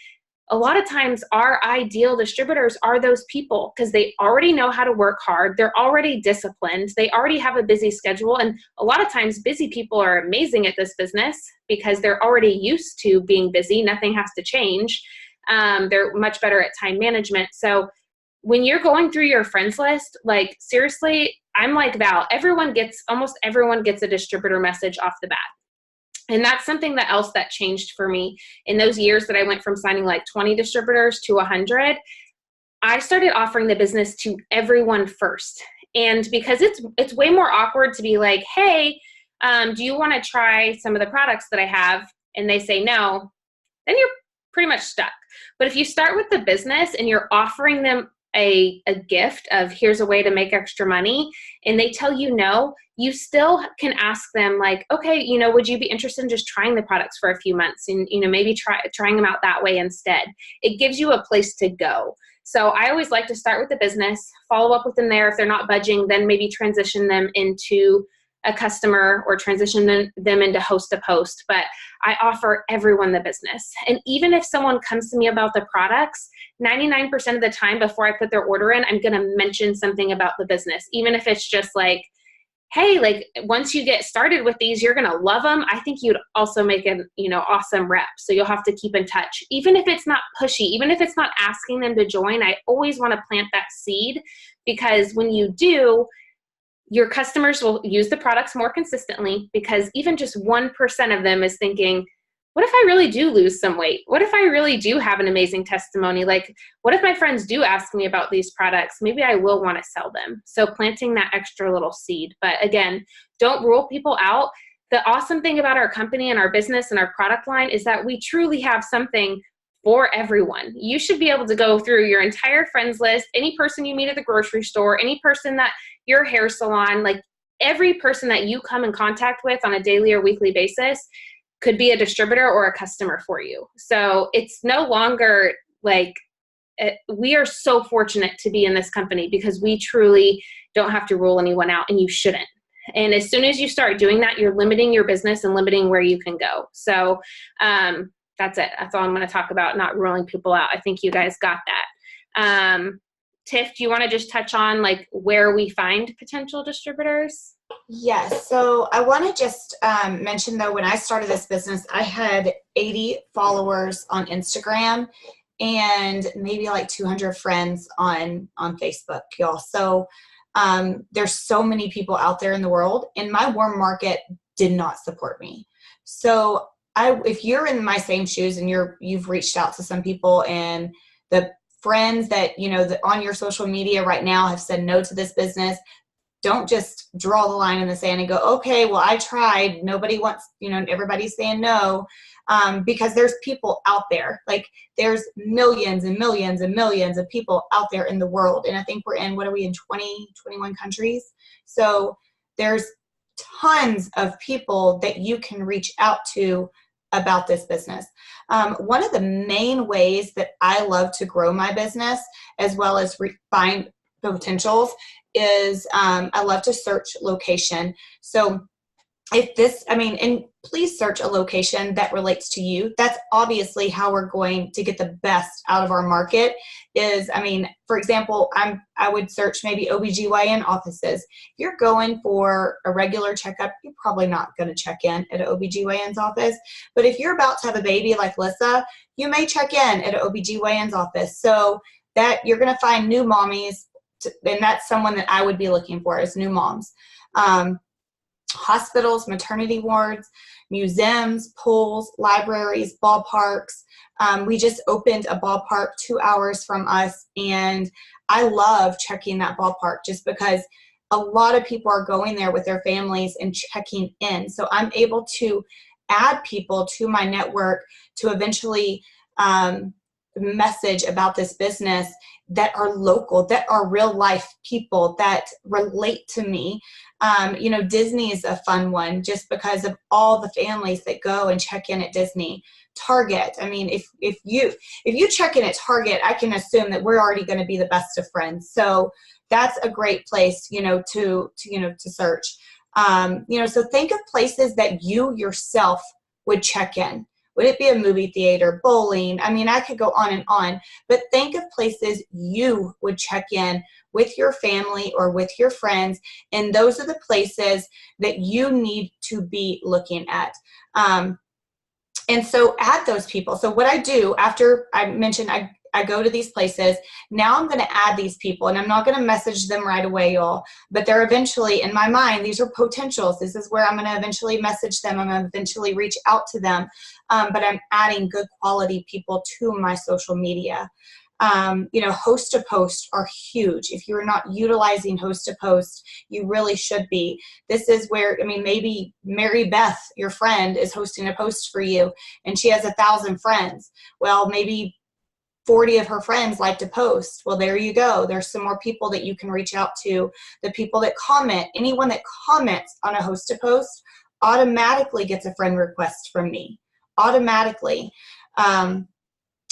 A lot of times our ideal distributors are those people because they already know how to work hard. They're already disciplined. They already have a busy schedule. And a lot of times busy people are amazing at this business because they're already used to being busy. Nothing has to change. They're much better at time management. So when you're going through your friends list, like seriously, I'm like Val, almost everyone gets a distributor message off the bat. And that's something else that changed for me in those years that I went from signing like 20 distributors to 100. I started offering the business to everyone first. And because it's way more awkward to be like, hey, do you want to try some of the products that I have? And they say no, then you're pretty much stuck. But if you start with the business and you're offering them a gift of here's a way to make extra money, and they tell you no, you still can ask them like, okay, would you be interested in just trying the products for a few months and, maybe trying them out that way instead? It gives you a place to go. So I always like to start with the business, follow up with them there. If they're not budging, then maybe transition them into a customer or transition them into host to post. But I offer everyone the business. And even if someone comes to me about the products, 99% of the time before I put their order in, I'm going to mention something about the business. Even if it's just like, hey, like once you get started with these, you're going to love them. I think you'd also make an, awesome rep. So you'll have to keep in touch. Even if it's not pushy, even if it's not asking them to join, I always want to plant that seed, because when you do, your customers will use the products more consistently, because even just 1% of them is thinking, what if I really do lose some weight? What if I really do have an amazing testimony? Like, what if my friends do ask me about these products? Maybe I will want to sell them. So planting that extra little seed. But again, don't rule people out. The awesome thing about our company and our business and our product line is that we truly have something for everyone. You should be able to go through your entire friends list, any person you meet at the grocery store, any person that your hair salon, like every person that you come in contact with on a daily or weekly basis could be a distributor or a customer for you. So it's no longer like, we are so fortunate to be in this company because we truly don't have to rule anyone out, and you shouldn't. And as soon as you start doing that, you're limiting your business and limiting where you can go. So that's it. That's all I'm going to talk about, not ruling people out. I think you guys got that. Tiff, do you want to just touch on like where we find potential distributors? Yes. So I want to just mention though, when I started this business, I had 80 followers on Instagram and maybe like 200 friends on Facebook, y'all. So there's so many people out there in the world, and my warm market did not support me. So if you're in my same shoes and you've reached out to some people, and the friends that, that on your social media right now have said no to this business, don't just draw the line in the sand and go, okay, well, I tried. Nobody wants, everybody's saying no. Because there's people out there, like there's millions and millions and millions of people out there in the world. And I think we're in, 21 countries. So there's tons of people that you can reach out to about this business. One of the main ways that I love to grow my business, as well as find potentials, is I love to search location. So and please search a location that relates to you. That's obviously how we're going to get the best out of our market is, for example, I would search maybe OBGYN offices. If you're going for a regular checkup, you're probably not going to check in at an OBGYN's office. But if you're about to have a baby like Lissa, you may check in at an OBGYN's office. So that you're going to find new mommies, and that's someone that I would be looking for as new moms. Hospitals, maternity wards, museums, pools, libraries, ballparks. We just opened a ballpark 2 hours from us, and I love checking that ballpark just because a lot of people are going there with their families and checking in. So I'm able to add people to my network to eventually message about this business that are local, that are real life people that relate to me. Disney is a fun one just because of all the families that go and check in at Disney. Target. If you check in at Target, I can assume that we're already going to be the best of friends. So that's a great place, to search. So think of places that you yourself would check in. Would it be a movie theater, bowling? I mean, I could go on, but think of places you would check in with your family or with your friends, and those are the places that you need to be looking at. And so add those people. So what I do after I mentioned I go to these places, now I'm going to add these people, and I'm not going to message them right away, y'all, but they're eventually, in my mind, these are potentials. This is where I'm going to eventually message them. I'm going to eventually reach out to them, but I'm adding good quality people to my social media. Host to post are huge. If you're not utilizing host to post, you really should be. This is where, maybe Mary Beth, your friend, is hosting a post for you, and she has 1,000 friends. Well, maybe 40 of her friends like to post. Well, there you go. There's some more people that you can reach out to. The people that comment, anyone that comments on a host to post automatically gets a friend request from me. Automatically.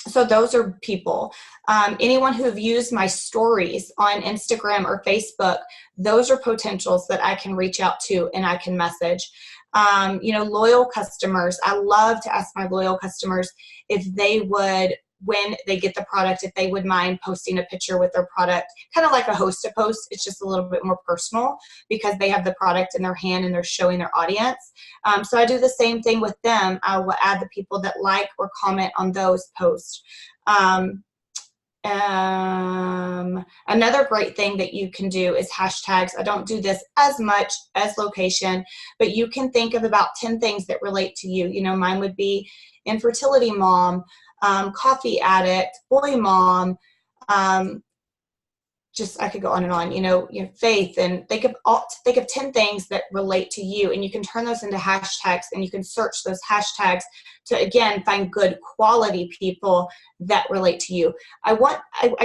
So those are people. Anyone who views my stories on Instagram or Facebook, those are potentials that I can reach out to and I can message. Loyal customers. I love to ask my loyal customers if they would, when they get the product, if they would mind posting a picture with their product, kind of like a host to post. It's just a little bit more personal because they have the product in their hand and they're showing their audience. So I do the same thing with them. I will add the people that like or comment on those posts. Another great thing that you can do is hashtags. I don't do this as much as location, but you can think of about 10 things that relate to you. Mine would be infertility mom, coffee addict, boy mom, I could go on and on, faith, and think of 10 things that relate to you, and you can turn those into hashtags, and you can search those hashtags to, again, find good quality people that relate to you. I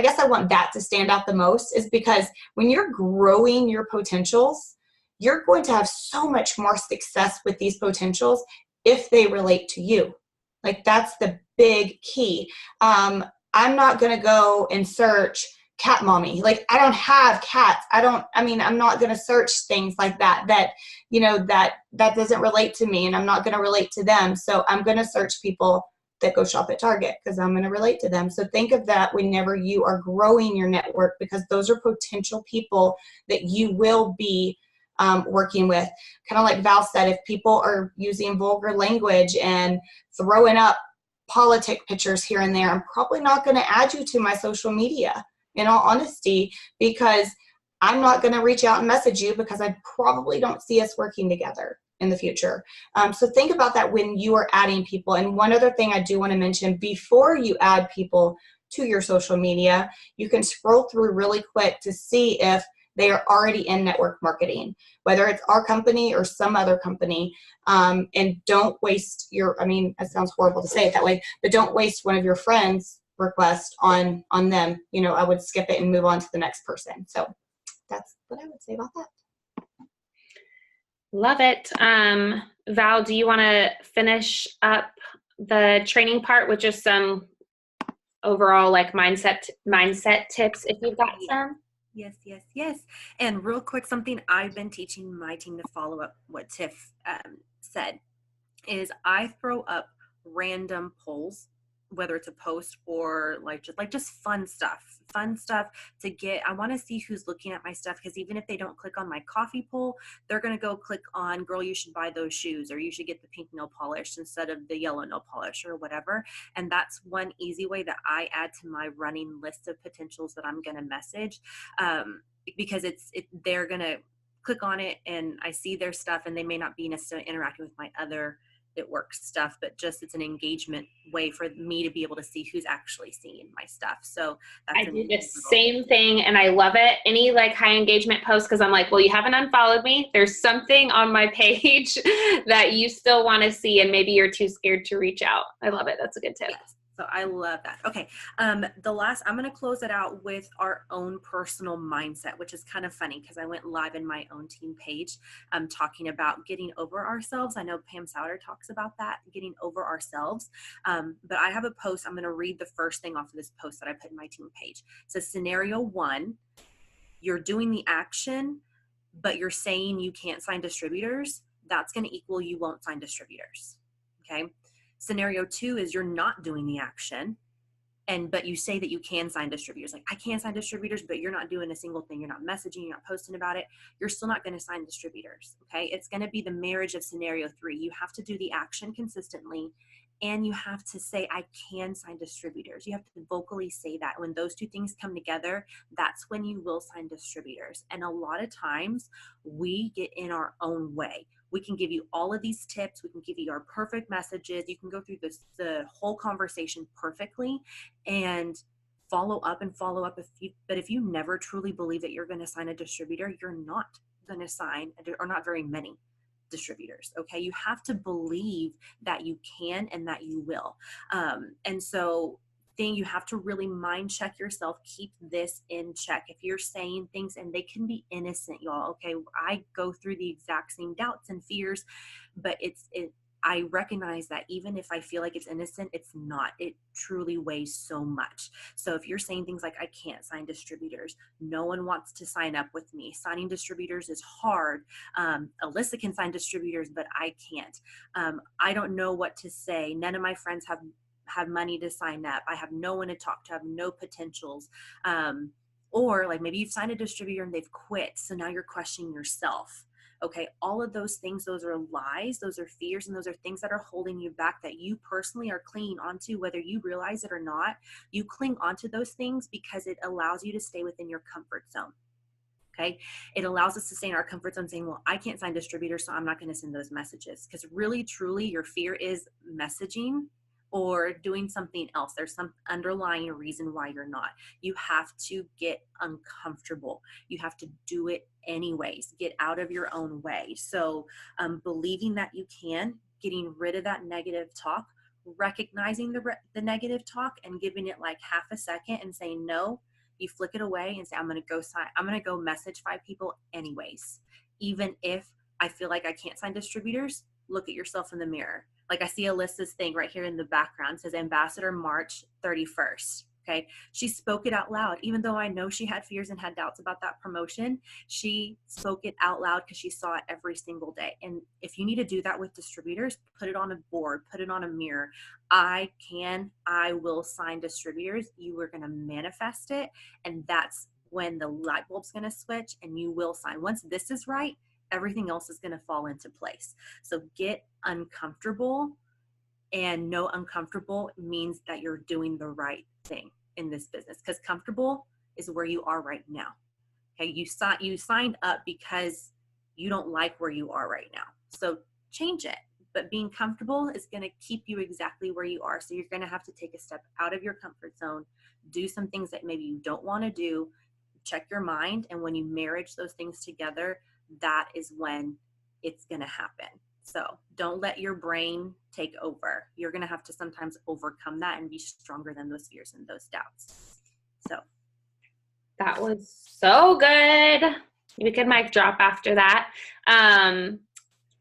guess I want that to stand out the most, is because when you're growing your potentials, you're going to have so much more success with these potentials if they relate to you. Like, that's the big key. I'm not going to go and search cat mommy. Like, I don't have cats. I'm not going to search things like that doesn't relate to me, and I'm not going to relate to them. So I'm going to search people that go shop at Target because I'm going to relate to them. So think of that whenever you are growing your network, because those are potential people that you will be working with. Kind of like Val said, if people are using vulgar language and throwing up politic pictures here and there, I'm probably not going to add you to my social media, in all honesty, because I'm not going to reach out and message you, because I probably don't see us working together in the future. So think about that when you are adding people. And one other thing I do want to mention, before you add people to your social media, you can scroll through really quick to see if they are already in network marketing, whether it's our company or some other company. And don't waste it sounds horrible to say it that way, but don't waste one of your friends' requests on them. I would skip it and move on to the next person. So that's what I would say about that. Love it. Val, do you want to finish up the training part with just some overall mindset tips, if you've got some? Yes. And real quick, something I've been teaching my team to follow up what Tiff said is I throw up random polls, whether it's a post or just fun stuff to get. I want to see who's looking at my stuff, because even if they don't click on my coffee poll, they're going to go click on, girl, you should buy those shoes, or you should get the pink nail polish instead of the yellow nail polish, or whatever. And that's one easy way that I add to my running list of potentials that I'm going to message, because they're going to click on it and I see their stuff, and they may not be necessarily interacting with my other It Works stuff, but just it's an engagement way for me to be able to see who's actually seeing my stuff. So that's I do the same thing, and I love it. Any high engagement posts, because I'm like, well, you haven't unfollowed me. There's something on my page that you still want to see, and maybe you're too scared to reach out. I love it. That's a good tip. Yes. So I love that. Okay. I'm going to close it out with our own personal mindset, which is kind of funny because I went live in my own team page talking about getting over ourselves. I know Pam Souter talks about that, getting over ourselves. But I have a post. I'm going to read the first thing off of this post that I put in my team page. So scenario 1, you're doing the action, but you're saying you can't sign distributors, that's going to equal you won't sign distributors. Okay. Scenario 2 is you're not doing the action, but you say that you can sign distributors. Like, I can sign distributors, but you're not doing a single thing. You're not messaging, you're not posting about it. You're still not going to sign distributors. Okay. It's going to be the marriage of scenario 3. You have to do the action consistently, and you have to say, I can sign distributors. You have to vocally say that. When those two things come together, that's when you will sign distributors. And a lot of times we get in our own way. We can give you all of these tips. We can give you our perfect messages. You can go through the whole conversation perfectly and follow up. But if you never truly believe that you're going to sign a distributor, you're not going to sign, or not very many distributors. Okay. You have to believe that you can and that you will. And so you have to really mind check yourself. Keep this in check. If you're saying things, and they can be innocent, y'all. Okay. I go through the exact same doubts and fears, but I recognize that even if I feel like it's innocent, it's not. It truly weighs so much. So if you're saying things like, I can't sign distributors, no one wants to sign up with me, signing distributors is hard. Alyssa can sign distributors, but I can't. I don't know what to say. None of my friends have money to sign up. I have no one to talk to. I have no potentials. Or like maybe you've signed a distributor and they've quit. So now you're questioning yourself. Okay, all of those things, those are lies, those are fears, and those are things that are holding you back that you personally are clinging onto, whether you realize it or not. You cling onto those things because it allows you to stay within your comfort zone. Okay, it allows us to stay in our comfort zone saying, well, I can't sign distributors, so I'm not going to send those messages. Because really, truly, your fear is messaging or doing something else. There's some underlying reason why you're not. You have to get uncomfortable. You have to do it anyways. Get out of your own way. So believing that you can, getting rid of that negative talk, recognizing the negative talk and giving it like half a second and saying no. You flick it away and say, I'm going to go message 5 people anyways. Even if I feel like I can't sign distributors, look at yourself in the mirror. Like I see Alyssa's thing right here in the background. It says Ambassador March 31st. Okay. She spoke it out loud. Even though I know she had fears and had doubts about that promotion, she spoke it out loud because she saw it every single day. And if you need to do that with distributors, put it on a board, put it on a mirror. I will sign distributors. You are going to manifest it. And that's when the light bulb's going to switch and you will sign. Once this is right, everything else is going to fall into place. So get uncomfortable, and know uncomfortable means that you're doing the right thing in this business, because comfortable is where you are right now. Okay. You signed up because you don't like where you are right now. So change it. But being comfortable is going to keep you exactly where you are. So you're going to have to take a step out of your comfort zone, do some things that maybe you don't want to do, check your mind. And when you marriage those things together, that is when it's going to happen. So don't let your brain take over. You're going to have to sometimes overcome that and be stronger than those fears and those doubts. So that was so good. We could mic drop after that.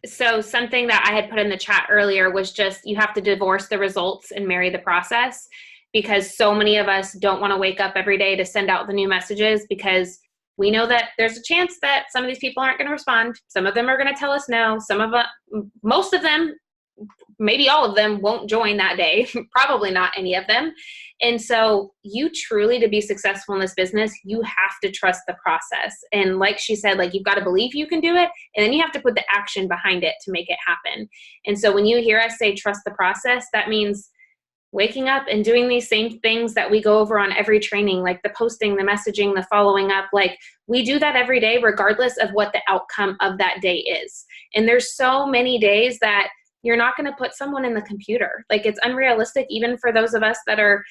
So something that I had put in the chat earlier was just, you have to divorce the results and marry the process, because so many of us don't want to wake up every day to send out the new messages, because we know that there's a chance that some of these people aren't going to respond. Some of them are going to tell us no. Most of them, maybe all of them, won't join that day. Probably not any of them. And so you truly, to be successful in this business, you have to trust the process. And like she said, like, you've got to believe you can do it. And then you have to put the action behind it to make it happen. And so when you hear us say trust the process, that means waking up and doing these same things that we go over on every training, like the posting, the messaging, the following up. Like, we do that every day, regardless of what the outcome of that day is. And there's so many days that you're not going to put someone in the computer. Like, it's unrealistic, even for those of us that are,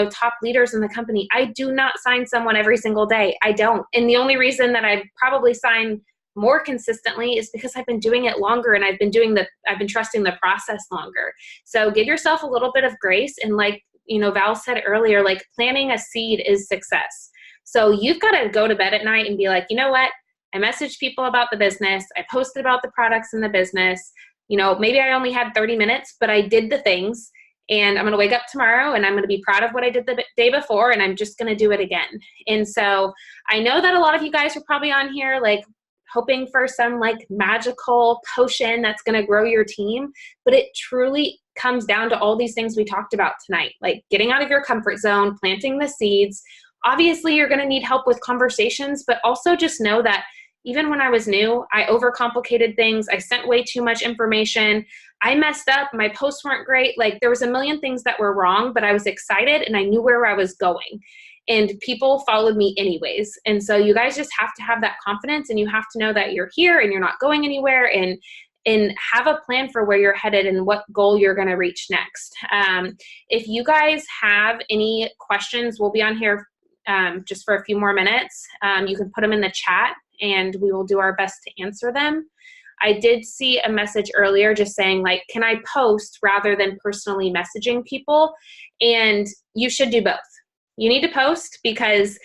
top leaders in the company. I do not sign someone every single day. I don't. And the only reason that I probably sign more consistently is because I've been doing it longer, and I've been trusting the process longer. So give yourself a little bit of grace. And like, Val said earlier, like, planting a seed is success. So you've got to go to bed at night and be like, you know what? I messaged people about the business. I posted about the products in the business. Maybe I only had 30 minutes, but I did the things, and I'm going to wake up tomorrow and I'm going to be proud of what I did the day before, and I'm just going to do it again. And so I know that a lot of you guys are probably on here like hoping for some like magical potion that's going to grow your team, but it truly comes down to all these things we talked about tonight, like getting out of your comfort zone, planting the seeds. Obviously, you're going to need help with conversations, but also just know that even when I was new, I overcomplicated things. I sent way too much information. I messed up. My posts weren't great. Like there was a million things that were wrong, but I was excited and I knew where I was going. And people followed me anyways. And so you guys just have to have that confidence, and you have to know that you're here and you're not going anywhere, and have a plan for where you're headed and what goal you're going to reach next. If you guys have any questions, we'll be on here just for a few more minutes. You can put them in the chat and we will do our best to answer them. I did see a message earlier just saying like, can I post rather than personally messaging people? And you should do both. You need to post because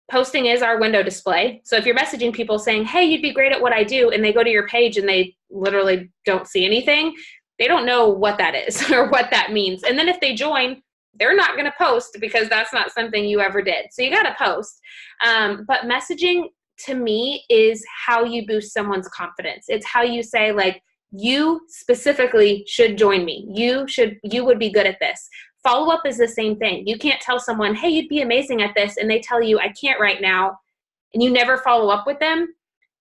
posting is our window display. So if you're messaging people saying, hey, you'd be great at what I do, and they go to your page and they literally don't see anything, they don't know what that is or what that means. And then if they join, they're not going to post because that's not something you ever did. So you got to post. But messaging to me is how you boost someone's confidence. It's how you say like, you specifically should join me. You would be good at this. Follow-up is the same thing. You can't tell someone, hey, you'd be amazing at this, and they tell you, I can't right now, and you never follow up with them.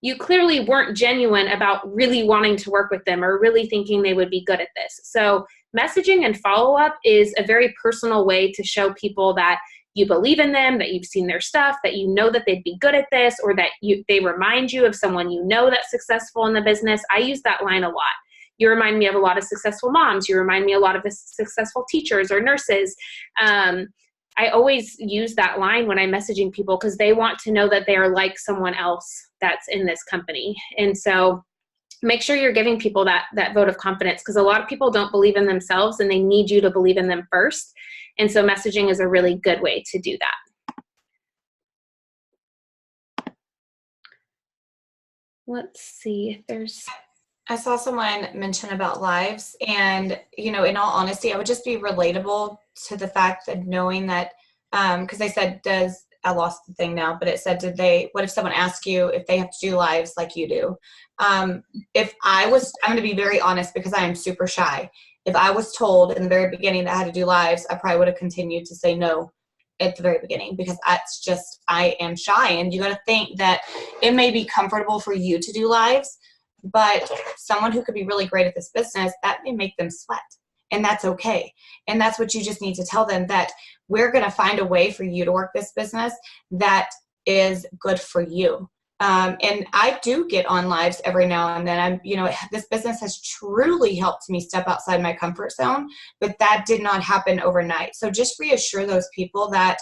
You clearly weren't genuine about really wanting to work with them or really thinking they would be good at this. So messaging and follow-up is a very personal way to show people that you believe in them, that you've seen their stuff, that you know that they'd be good at this, or that they remind you of someone you know that's successful in the business. I use that line a lot. You remind me of a lot of successful moms. You remind me a lot of the successful teachers or nurses. I always use that line when I'm messaging people because they want to know that they are like someone else that's in this company. And so make sure you're giving people that vote of confidence, because a lot of people don't believe in themselves and they need you to believe in them first. And so messaging is a really good way to do that. Let's see if there's... I saw someone mention about lives, and, you know, in all honesty, I would just be relatable to the fact that knowing that, because they said, I lost the thing now, but it said, what if someone asks you if they have to do lives like you do? I'm going to be very honest because I am super shy. If I was told in the very beginning that I had to do lives, I probably would have continued to say no at the very beginning, because I am shy. And you got to think that it may be comfortable for you to do lives, but someone who could be really great at this business, that may make them sweat. And that's okay. And that's what you just need to tell them, that we're going to find a way for you to work this business that is good for you. And I do get on lives every now and then. This business has truly helped me step outside my comfort zone, but that did not happen overnight. So just reassure those people that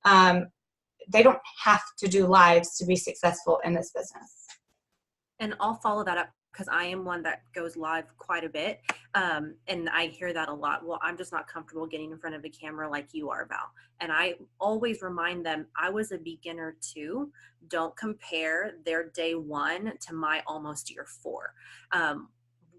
they don't have to do lives to be successful in this business. And I'll follow that up because I am one that goes live quite a bit. And I hear that a lot. Well, I'm just not comfortable getting in front of a camera like you are, Val. And I always remind them, I was a beginner too. Don't compare their day one to my almost year 4.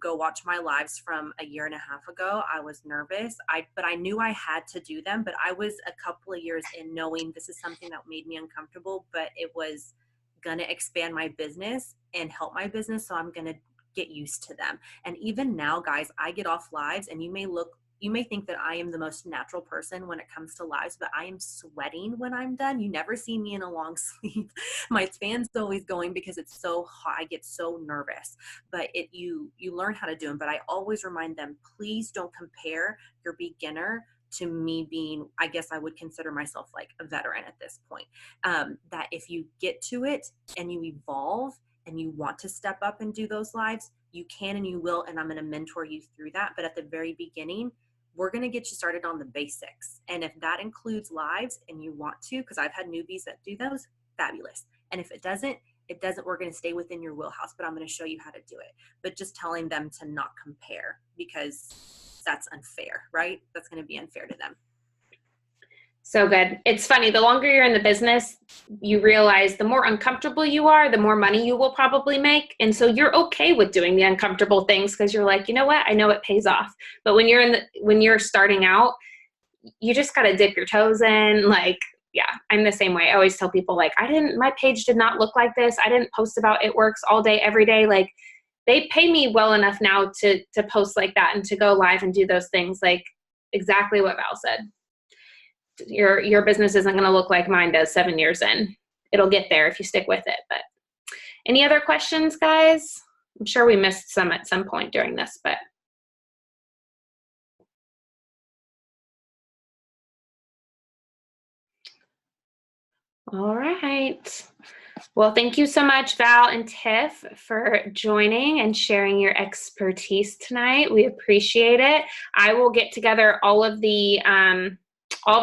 Go watch my lives from a year and a half ago. I was nervous, but I knew I had to do them. But I was a couple of years in knowing this is something that made me uncomfortable, but it was going to expand my business and help my business. So I'm going to get used to them. And even now, guys, I get off lives and you may think that I am the most natural person when it comes to lives, but I am sweating when I'm done. You never see me in a long sleeve. My fan's always going because it's so hot. I get so nervous, but you learn how to do them. But I always remind them, please don't compare your beginner to me being, I guess I would consider myself like a veteran at this point. That if you get to it and you evolve and you want to step up and do those lives, you can and you will, and I'm going to mentor you through that. But at the very beginning, we're going to get you started on the basics. And if that includes lives and you want to, because I've had newbies that do those, fabulous. And if it doesn't, we're going to stay within your wheelhouse, but I'm going to show you how to do it. But just telling them to not compare, because that's unfair, right? That's going to be unfair to them. So good. It's funny, the longer you're in the business, you realize the more uncomfortable you are, the more money you will probably make. And so you're okay with doing the uncomfortable things because you're like, you know what? I know it pays off. But when you're starting out, you just got to dip your toes in. Like, yeah, I'm the same way. I always tell people like, my page did not look like this. I didn't post about It Works all day, every day. Like they pay me well enough now to post like that and to go live and do those things. Like exactly what Val said. Your business isn't going to look like mine does 7 years in. It'll get there if you stick with it. But any other questions, guys? I'm sure we missed some at some point during this, but. All right. Well, thank you so much, Val and Tiff, for joining and sharing your expertise tonight. We appreciate it. I will get together all of the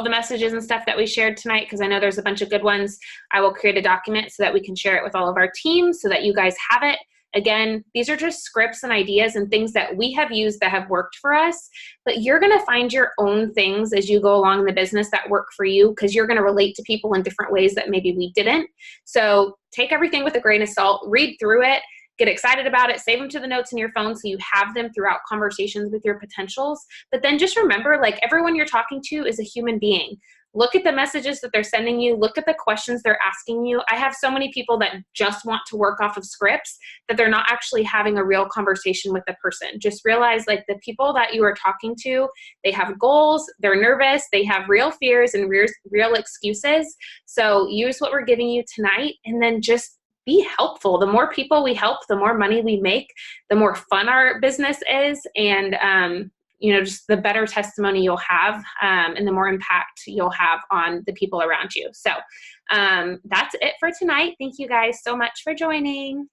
messages and stuff that we shared tonight, because I know there's a bunch of good ones. I will create a document so that we can share it with all of our teams so that you guys have it. Again, these are just scripts and ideas and things that we have used that have worked for us, but you're going to find your own things as you go along in the business that work for you, because you're going to relate to people in different ways that maybe we didn't. So take everything with a grain of salt, read through it, get excited about it, save them to the notes in your phone so you have them throughout conversations with your potentials. But then just remember, like, everyone you're talking to is a human being. Look at the messages that they're sending you. Look at the questions they're asking you. I have so many people that just want to work off of scripts that they're not actually having a real conversation with the person. Just realize, like, the people that you are talking to, they have goals, they're nervous, they have real fears and real excuses. So use what we're giving you tonight, and then just be helpful. The more people we help, the more money we make, the more fun our business is, and just the better testimony you'll have, and the more impact you'll have on the people around you. So that's it for tonight. Thank you guys so much for joining.